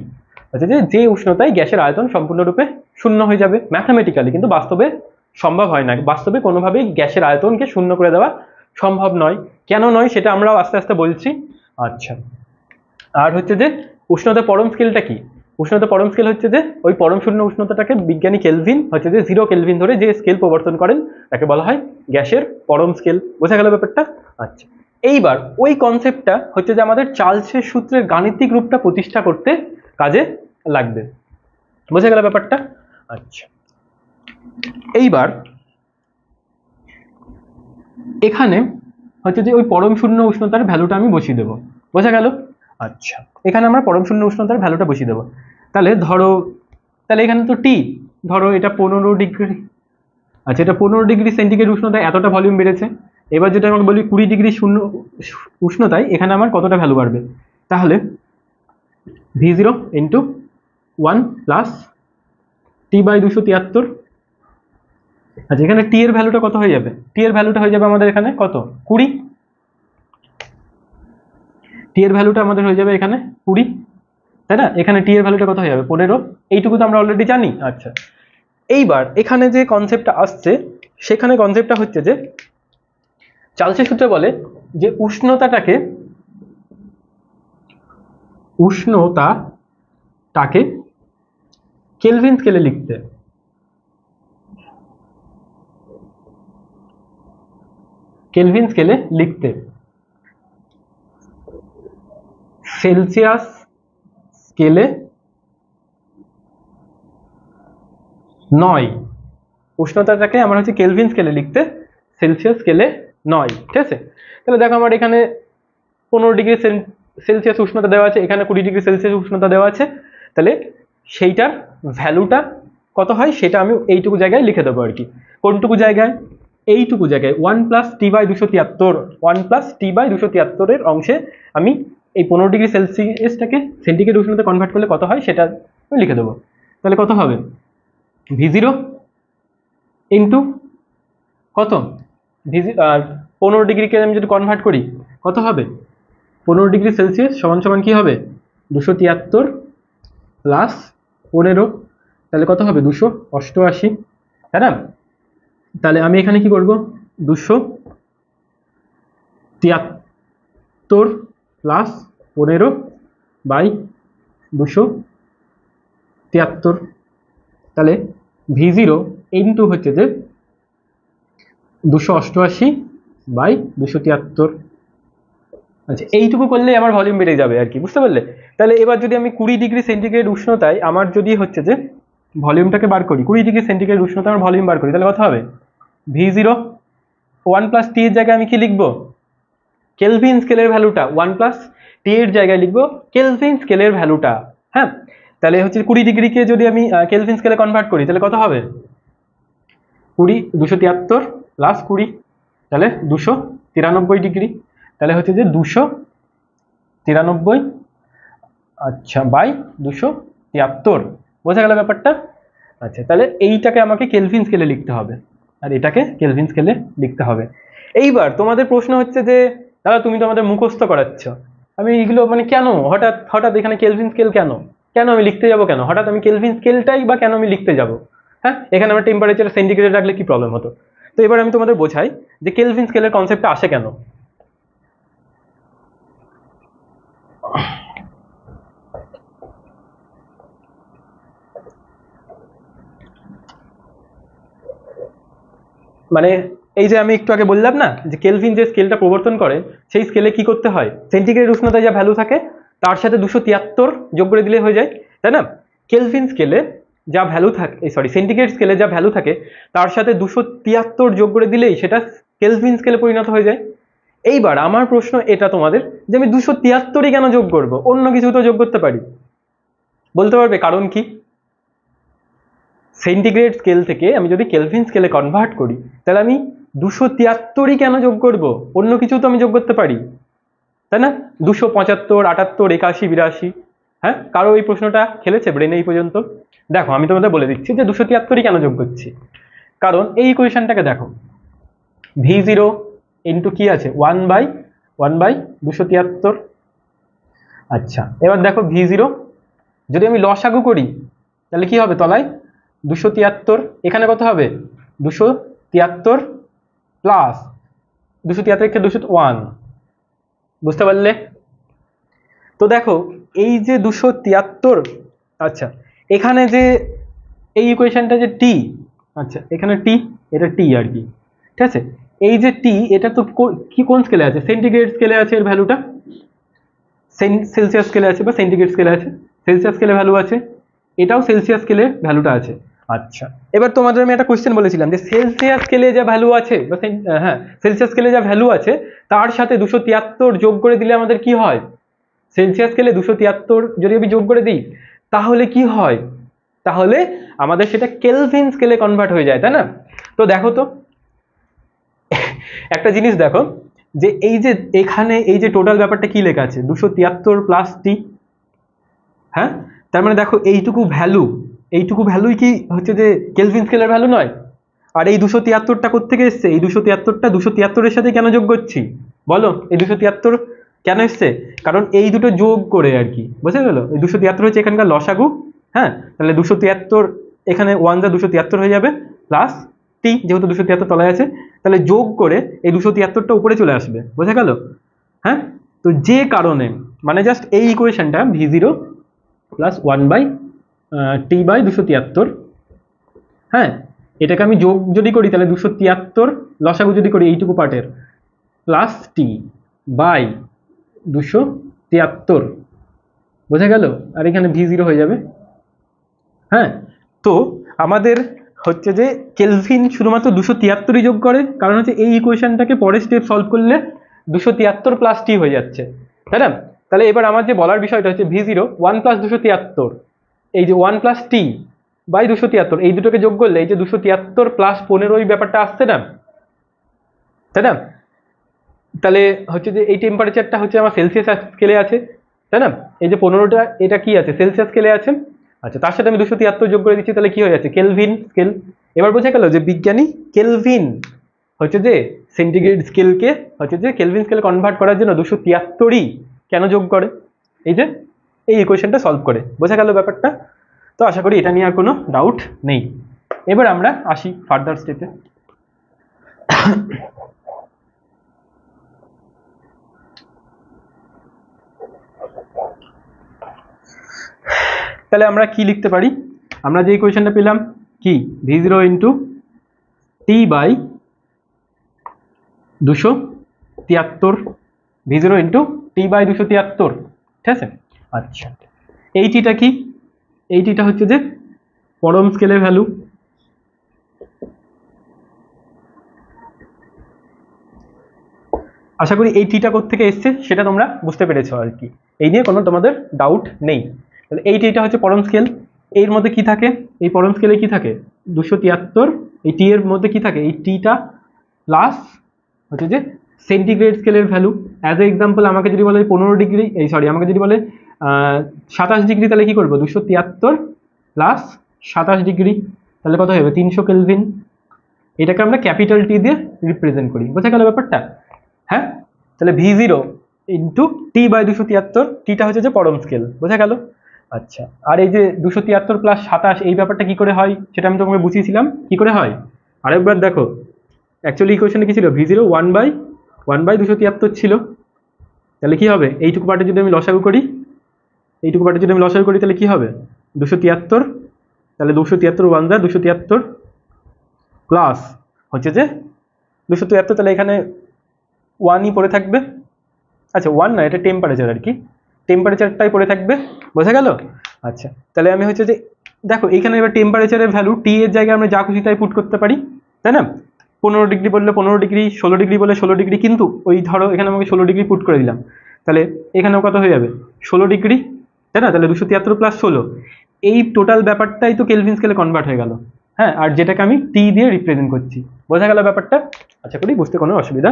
হচ্ছে যে উষ্ণতায় গ্যাসের আয়তন সম্পূর্ণরূপে শূন্য হয়ে যাবে ম্যাথমেটিক্যালি, কিন্তু বাস্তবে সম্ভব হয় না, বাস্তবে কোনোভাবেই গ্যাসের আয়তনকে শূন্য করে দেওয়া সম্ভব নয়। কেন নয় সেটা আমরাও আস্তে আস্তে বলছি। আচ্ছা, আর হচ্ছে যে উষ্ণতা পরম স্কেলটা কি, উষ্ণতা পরম স্কেল হচ্ছে যে ওই পরম শূন্য উষ্ণতাটাকে বিজ্ঞানী কেলভিন হচ্ছে যে 0 কেলভিন ধরে যে স্কেল প্রবর্তন করেন তাকে বলা হয় গ্যাসের পরম স্কেল। বোঝা গেল ব্যাপারটা। আচ্ছা, এইবার ওই কনসেপ্টটা হচ্ছে যে আমাদের চার্লসের সূত্রের গাণিতিক রূপটা প্রতিষ্ঠা করতে কাজে লাগবে। বোঝা গেল ব্যাপারটা। আচ্ছা, এইবার এখানে হচ্ছে যে ওই পরম শূন্য উষ্ণতার ভ্যালুটা আমি বসিয়ে দেবো। বোঝা গেল। আচ্ছা, এখানে আমরা পরম শূন্য উষ্ণতার ভ্যালুটা বসিয়ে দেবো। তাহলে ধরো, তাহলে এখানে তো টি, ধরো এটা 15°। আচ্ছা, এটা 15°C উষ্ণতায় এতটা ভলিউম বেড়েছে। এবার যেটা আমাকে বলি 20° শূন্য উষ্ণতায় এখানে আমার কতটা ভ্যালু বাড়বে, তাহলে V0 × 1 + T/273 আচ্ছা, এখানে টি এর ভ্যালুটা কত হয়ে যাবে? টি এর ভ্যালুটা হয়ে যাবে আমাদের এখানে কত? 20। টি এর ভ্যালুটা আমাদের হয়ে যাবে এখানে 20, তাই না? এখানে টি এর ভ্যালুটা কত হয়ে যাবে? 15। এইটুকু তো আমরা অলরেডি জানি। আচ্ছা, এইবার এখানে যে কনসেপ্টটা আসছে, সেখানে কনসেপ্টটা হচ্ছে যে চার্লসের সূত্রে বলে যে উষ্ণতাটাকে কেলভিন স্কেলে লিখতে। কেলভিন স্কেলে লিখতে সেলসিয়াস স্কেলে নয়। উষ্ণতাটাকে আমার হচ্ছে কেলভিন স্কেলে লিখতে, সেলসিয়াস স্কেলে নয়। ঠিক আছে, তাহলে দেখো আমার এখানে 15 ডিগ্রি সেলসিয়াস উষ্ণতা দেওয়া আছে, এখানে 20 ডিগ্রি সেলসিয়াস উষ্ণতা দেওয়া আছে। তাহলে সেইটার ভ্যালুটা কত হয় সেটা আমি এইটুকু জায়গায় লিখে দেবো আর কি। কোনটুকু জায়গায়? এইটুকু জায়গায় 1+T/273, 1+T/273 অংশে আমি এই 15 ডিগ্রি সেলসিয়াসটাকে সেন্টিগ্রেড উষ্ণতা কনভার্ট করলে কত হয় সেটা আমি লিখে দেবো। তাহলে কত হবে? V0 ইন্টু কত? আর 15 ডিগ্রিকে আমি যদি কনভার্ট করি কত হবে? 15 ডিগ্রি সেলসিয়াস সমান সমান কি হবে? 273 প্লাস 15, তাহলে কত হবে? 288, তাই না? তাহলে আমি এখানে কি করব? 273 প্লাস 15 বাই 273, তাহলে V0 ইন্টু হচ্ছে যে 288 বাই 273। আচ্ছা, এইটুকু করলে আমার ভলিউম বেড়ে যাবে আর কি, বুঝতে পারলে? তাহলে এবার যদি আমি 20 ডিগ্রি সেন্টিগ্রেড উষ্ণতায় আমার যদি হচ্ছে যে ভলিউমটাকে বার করি, 20 ডিগ্রি সেন্টিগ্রেড উষ্ণতা আমার ভলিউম বার করি, তাহলে কত হবে? V0 1+T এর জায়গায় আমি কি লিখবো? কেলভিন স্কেলের ভ্যালুটা 1+T এর জায়গায় লিখবো কেলভিন স্কেলের ভ্যালুটা। হ্যাঁ, তাহলে হচ্ছে 20 ডিগ্রিকে যদি আমি কেলভিন স্কেলে কনভার্ট করি তাহলে কত হবে? 20 273 প্লাস 20, তাহলে 293 ডিগ্রি। তাহলে হচ্ছে যে 293, আচ্ছা, বাই 273। বোঝা গেল ব্যাপারটা? আচ্ছা, তাহলে এইটাকে আমাকে কেলভিন স্কেলে লিখতে হবে আর এটাকে কেলভিন স্কেলে লিখতে হবে। এইবার তোমাদের প্রশ্ন হচ্ছে যে দাদা তুমি তো আমাদের মুখস্থ করাচ্ছ, আমি এগুলো মানে কেন হঠাৎ হঠাৎ এখানে কেলভিন স্কেল কেন কেন আমি লিখতে যাব? কেন হঠাৎ আমি কেলভিন স্কেলটাই বা কেন আমি লিখতে যাব? হ্যাঁ, এখানে আমরা টেম্পারেচার সেন্টিগ্রেড রাখলে কি প্রবলেম হতো? তো এবার আমি তোমাদের বোঝাই যে কেলভিন স্কেলের কনসেপ্টটা আসে কেন। মানে এই যে আমি একটু আগে বললাম না যে কেলভিন যে স্কেলটা প্রবর্তন করে সেই স্কেলে কি করতে হয়? সেন্টিগ্রেড উষ্ণতায় যা ভ্যালু থাকে তার সাথে 273 যোগ করে দিলে হয়ে যায়, তাই না? কেলভিন স্কেলে যা ভ্যালু থাকে, সরি, সেন্টিগ্রেড স্কেলে যা ভ্যালু থাকে তার সাথে 273 যোগ করে দিলেই সেটা কেলভিন স্কেলে পরিণত হয়ে যায়। এইবার আমার প্রশ্ন এটা তোমাদের যে আমি 273ই কেন যোগ করব? অন্য কিছু তো যোগ করতে পারি। বলতে পারবে কারণ কি? সেন্টিগ্রেড স্কেল থেকে আমি যদি কেলভিন স্কেলে কনভার্ট করি তাহলে আমি 273ই কেন যোগ করব? অন্য কিছু তো আমি যোগ করতে পারি, তাই না? 275, 78, 81, 82। হ্যাঁ, কারো এই প্রশ্নটা খেলেছে ব্রেনে এই পর্যন্ত? দেখো আমি তোমাদের বলে দিচ্ছি যে 273ই কেন যোগ করছি। কারণ এই ইকুয়েশনটাকে দেখো, V0 ইন্টু কি আছে? 1/273। আচ্ছা, এবার দেখো V0 যদি আমি লসাগু করি তাহলে কি হবে? তলায় 273, এখানে কত হবে? 273 প্লাস 273 কে 201, বুঝতে পারলে? তো দেখো এই যে 273, আচ্ছা এখানে যে এই ইকুয়েশনটা যে টি, আচ্ছা এখানে টি, এটা টি আর কি, ঠিক আছে? এই যে টি, এটা তো কি কোন স্কেলে আছে? সেন্টিগ্রেড স্কেলে আছে এর ভ্যালুটা, সেলসিয়াস স্কেলে আছে বা সেন্টিগ্রেড স্কেলে আছে? সেলসিয়াস স্কেলে ভ্যালু আছে, এটাও সেলসিয়াস স্কেলে ভ্যালুটা আছে। আচ্ছা, এবার তোমাদের আমি একটা কোশ্চেন বলেছিলাম যে সেলসিয়াস স্কেলে যা ভ্যালু আছে বা হ্যাঁ সেলসিয়াস স্কেলে যা ভ্যালু আছে তার সাথে 273 যোগ করে দিলে আমাদের কি হয়? সেলসিয়াস স্কেলে 273 যদি আমি যোগ করে দিই তাহলে কি হয়? তাহলে আমাদের সেটা কেলভিন স্কেলে কনভার্ট হয়ে যায়, তাই না? তো দেখো তো একটা জিনিস দেখো যে এই যে এখানে এই যে টোটাল ব্যাপারটা কি লেখা আছে? 273 প্লাস টি। হ্যাঁ, তার মানে দেখো এইটুকু ভ্যালুই কি হচ্ছে যে কেলভিন স্কেলের ভ্যালু নয়? আর এই 273টা কোত্থেকে এসছে? এই 273টা 273-এর সাথে কেন যোগ করছি বলো? এই 273 কেন এসছে? কারণ এই দুটো যোগ করে আর কি, বুঝে গেল? এই 273 হচ্ছে এখানকার লসাগু। হ্যাঁ, তাহলে 273 এখানে 1 যা 273 হয়ে যাবে, প্লাস টি যেহেতু 273 তলায় আছে, তাহলে যোগ করে এই 273টা উপরে চলে আসবে, বোঝা গেল? হ্যাঁ, তো যে কারণে মানে জাস্ট এই ইকুয়েশনটা v0 প্লাস 1/t/273, হ্যাঁ, এটাকে আমি যোগ যদি করি তাহলে 273 লসাগু যদি করি এইটুকু পার্টের, প্লাস টি বাই 273, বোঝা গেল? আর এখানে v0 হয়ে যাবে। হ্যাঁ, তো আমাদের হচ্ছে যে কেলভিন শুধুমাত্র 273ই যোগ করে, কারণ হচ্ছে এই ইকুয়েশনটাকে পরের স্টেপ সলভ করলে 273 প্লাস টি হয়ে যাচ্ছে, তাই না? তাহলে এবার আমার যে বলার বিষয়টা হচ্ছে v0 1 প্লাস 273, এই যে 1 প্লাস টি বাই 273, এই দুটোকে যোগ করলে এই যে 273 প্লাস 15 এই ব্যাপারটা আসছে না, তাই না? তাহলে হচ্ছে যে এই টেম্পারেচারটা হচ্ছে আমার সেলসিয়াস স্কেলে আছে, তাই না? এই যে 15টা এটা কি আছে? সেলসিয়াস স্কেলে আছে। আচ্ছা, তার সাথে আমি 273 যোগ করে দিচ্ছি, তাহলে কি হয়ে যাচ্ছে? Kelvin scale. এবার বোঝা গেল যে বিজ্ঞানী কেলভিন হচ্ছে যে সেন্টিগ্রেড স্কেলকে হচ্ছে যে কেলভিন স্কেলে কনভার্ট করার জন্য 273ই কেন যোগ করে, এই যে এই ইকুয়েশনটা সলভ করে। বোঝা গেল ব্যাপারটা? তো আশা করি এটা নিয়ে আর কোনো ডাউট নেই। এবার আমরা আসি ফার্দার স্টেপে। তাহলে আমরা কি লিখতে পারি? আমরা যে ইকুয়েশনটা পেলাম কি, v0 into T by 273, v0 into T by 273, ঠিক আছে? আচ্ছা, এই টিটা কি? এই টিটা হচ্ছে যে পরম স্কেলের ভ্যালু। আশা করি এই টিটা কোত্থেকে এসছে সেটা তোমরা বুঝতে পেরেছো আর কি, এই নিয়ে কোনো তোমাদের ডাউট নেই। তাহলে এই টিটা হচ্ছে পরম স্কেল। এর মধ্যে কি থাকে? এই পরম স্কেলে কি থাকে? 273। এই টি এর মধ্যে কি থাকে? এই টিটা প্লাস হচ্ছে যে সেন্টিগ্রেড স্কেলের ভ্যালু। অ্যাজ এ এক্সাম্পল আমাকে যদি বলে 15 ডিগ্রি, এই সরি আমাকে যদি বলে 27 ডিগ্রি, তাহলে কি করবো? 273 প্লাস 27 ডিগ্রি, তাহলে কত হবে? 300 কেলভিন। এটাকে আমরা ক্যাপিটাল টি দিয়ে রিপ্রেজেন্ট করি, বোঝা গেল ব্যাপারটা? হ্যাঁ, তাহলে v0 ইন্টু টি বাই 273, টিটা হচ্ছে যে পরম স্কেল, বোঝা গেল? আচ্ছা, আর এই যে 273 প্লাস 27 এই ব্যাপারটা কি করে হয় সেটা আমি তোমাকে বুঝিয়েছিলাম কি করে হয়। আরেকবার দেখো, অ্যাকচুয়ালি ইকুয়েশনে কি ছিল? v0 1/273 ছিল। তাহলে কি হবে? এইটুকু পার্টে যদি আমি লসাগু করি, এইটুকু পার্টে যদি আমি লসাগু করি তাহলে কি হবে? 273, তাহলে 273 1 যা 273 প্লাস হচ্ছে যে 273, তাহলে এখানে 1ই পড়ে থাকবে। আচ্ছা, 1 না, এটা টেম্পারেচার আর কি, টেম্পারেচারটাই পড়ে থাকবে, বোঝা গেল? আচ্ছা, তাহলে আমি হচ্ছে যে দেখো এখানে এবার টেম্পারেচারের ভ্যালু টি এর জায়গায় আমরা যা খুশি তাই পুট করতে পারি, তাই না? 15 ডিগ্রি বললে 15 ডিগ্রি, 16 ডিগ্রি বললে 16 ডিগ্রি, কিন্তু ওই ধরো এখানে আমাকে 16 ডিগ্রি পুট করে দিলাম, তাহলে এখানেও কত হয়ে যাবে? 16 ডিগ্রি, তাই না? তাহলে 273 প্লাস 16, এই টোটাল ব্যাপারটাই তো কেলভিন স্কেলে কনভার্ট হয়ে গেল। হ্যাঁ, আর যেটাকে আমি টি দিয়ে রিপ্রেজেন্ট করছি, বোঝা গেল ব্যাপারটা? আশা করি বুঝতে কোনো অসুবিধা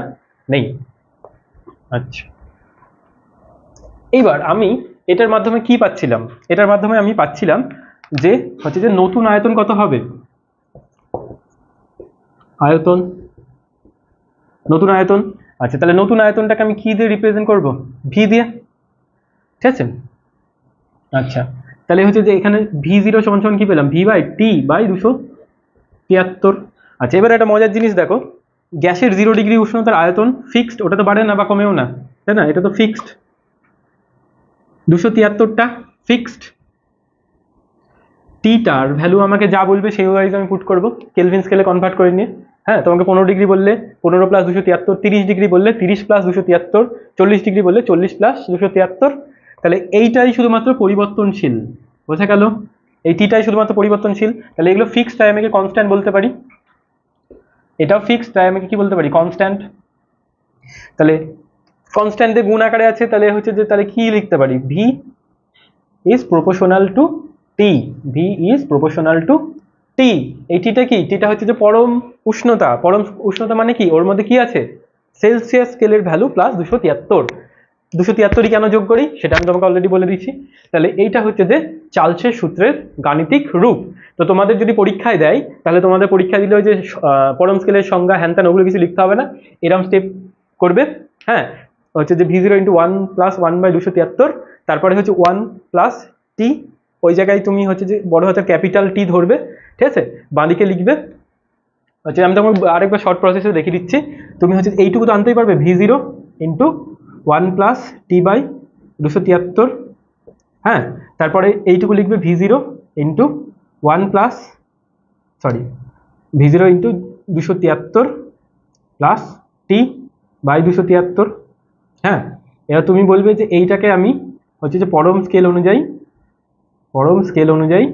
নেই। আচ্ছা, এইবার আমি এটার মাধ্যমে কি পাচ্ছিলাম? এটার মাধ্যমে আমি পাচ্ছিলাম যে হচ্ছে যে নতুন আয়তন কত হবে? আয়তন, নতুন আয়তন। আচ্ছা, তাহলে নতুন আয়তনটাকে আমি কি দিয়ে রিপ্রেজেন্ট করব? ভি দিয়ে, ঠিক আছে? আচ্ছা, তাহলে হচ্ছে যে এখানে v0 সমান সমান কি পেলাম? v/t/273। আচ্ছা, এবার একটা মজার জিনিস দেখো, গ্যাসের 0 ডিগ্রি উষ্ণতার আয়তন ফিক্সড, ওটা তো বাড়ে না বা কমেও না, তাই না? এটা তো ফিক্সড, 273টা ফিক্সড। টিটার ভ্যালু আমাকে যা বলবে সেই ওয়াইজ আমি পুট করবো কেলভিন স্কেলে কনভার্ট করে নিয়ে। হ্যাঁ, তোমাকে 15 ডিগ্রি বললে 15 প্লাস 273, 30 ডিগ্রি বললে 30 প্লাস 273, 40 ডিগ্রি বললে 40 প্লাস 273। তাহলে এইটাই শুধুমাত্র পরিবর্তনশীল, বোঝা গেল? এই টিটাই শুধুমাত্র পরিবর্তনশীল, তাহলে এগুলো ফিক্সড, তাই আমি কনস্ট্যান্ট বলতে পারি। এটাও ফিক্সড, তাই আমি কি বলতে পারি? কনস্ট্যান্ট। তাহলে কনস্ট্যান্ট দিয়ে গুণ আকারে আছে, তাহলে হচ্ছে যে তাহলে কি লিখতে পারি? v is proportional to t, v is proportional to t। এই টিটা কি? টিটা হচ্ছে যে পরম উষ্ণতা। পরম উষ্ণতা মানে কি? ওর মধ্যে কি আছে? সেলসিয়াস স্কেলের ভ্যালু প্লাস 273। 273ই কেন যোগ করি সেটা আমি তোমাকে অলরেডি বলে দিচ্ছি। তাহলে এইটা হচ্ছে যে চার্লসের সূত্রের গাণিতিক রূপ। তো তোমাদের যদি পরীক্ষায় দেয় তাহলে তোমাদের পরীক্ষা দিলে ওই যে পরম স্কেলের সংজ্ঞা হ্যান ত্যান ওগুলো কিছু লিখতে হবে না, এরকম স্টেপ করবে। হ্যাঁ, হচ্ছে যে v0 × 1 + 1/273, তারপরে হচ্ছে 1 + t, ওই জায়গায় তুমি হচ্ছে যে বড় হাতের ক্যাপিটাল টি ধরবে, ঠিক আছে, বাঁদিকে লিখবে হচ্ছে, আমি তোমাকে আরেকবার শর্ট প্রসেসে দেখিয়ে দিচ্ছি। তুমি হচ্ছে এইটুকু তো আনতেই পারবে, v0 × 1 + t/273। হ্যাঁ, তারপরে এইটুকু লিখবে v0 × 1 + v0 × 273 + t/273। হ্যাঁ, এবার তুমি বলবে যে এইটাকে আমি হচ্ছে যে পরম স্কেল অনুযায়ী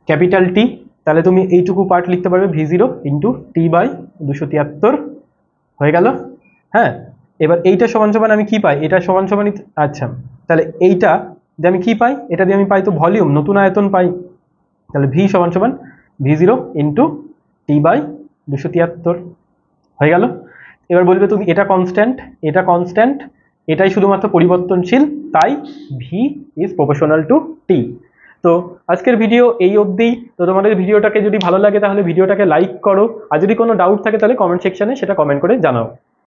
ক্যাপিটাল টি, তাহলে তুমি এইটুকু পার্ট লিখতে পারবে v0 × t/273 হয়ে গেল। হ্যাঁ, এবার এইটা সমান সমান আমি কি পাই, এটা সমান সমানই, আচ্ছা তাহলে এইটা যে আমি কি পাই, এটা দিয়ে আমি পাই তো ভলিউম, নতুন আয়তন পাই। তাহলে v সমান সমান v0 × t/273 হয়ে গেল। এবার বলবে তুমি এটা কনস্ট্যান্ট, এটাই শুধুমাত্র পরিবর্তনশীল, তাই v is proportional to t। তো আজকের ভিডিও এই অবধি। তো তোমাদের ভিডিওটাকে যদি ভালো লাগে তাহলে ভিডিওটাকে লাইক করো, আর যদি কোনো ডাউট থাকে তাহলে কমেন্ট সেকশনে সেটা কমেন্ট করে জানাও।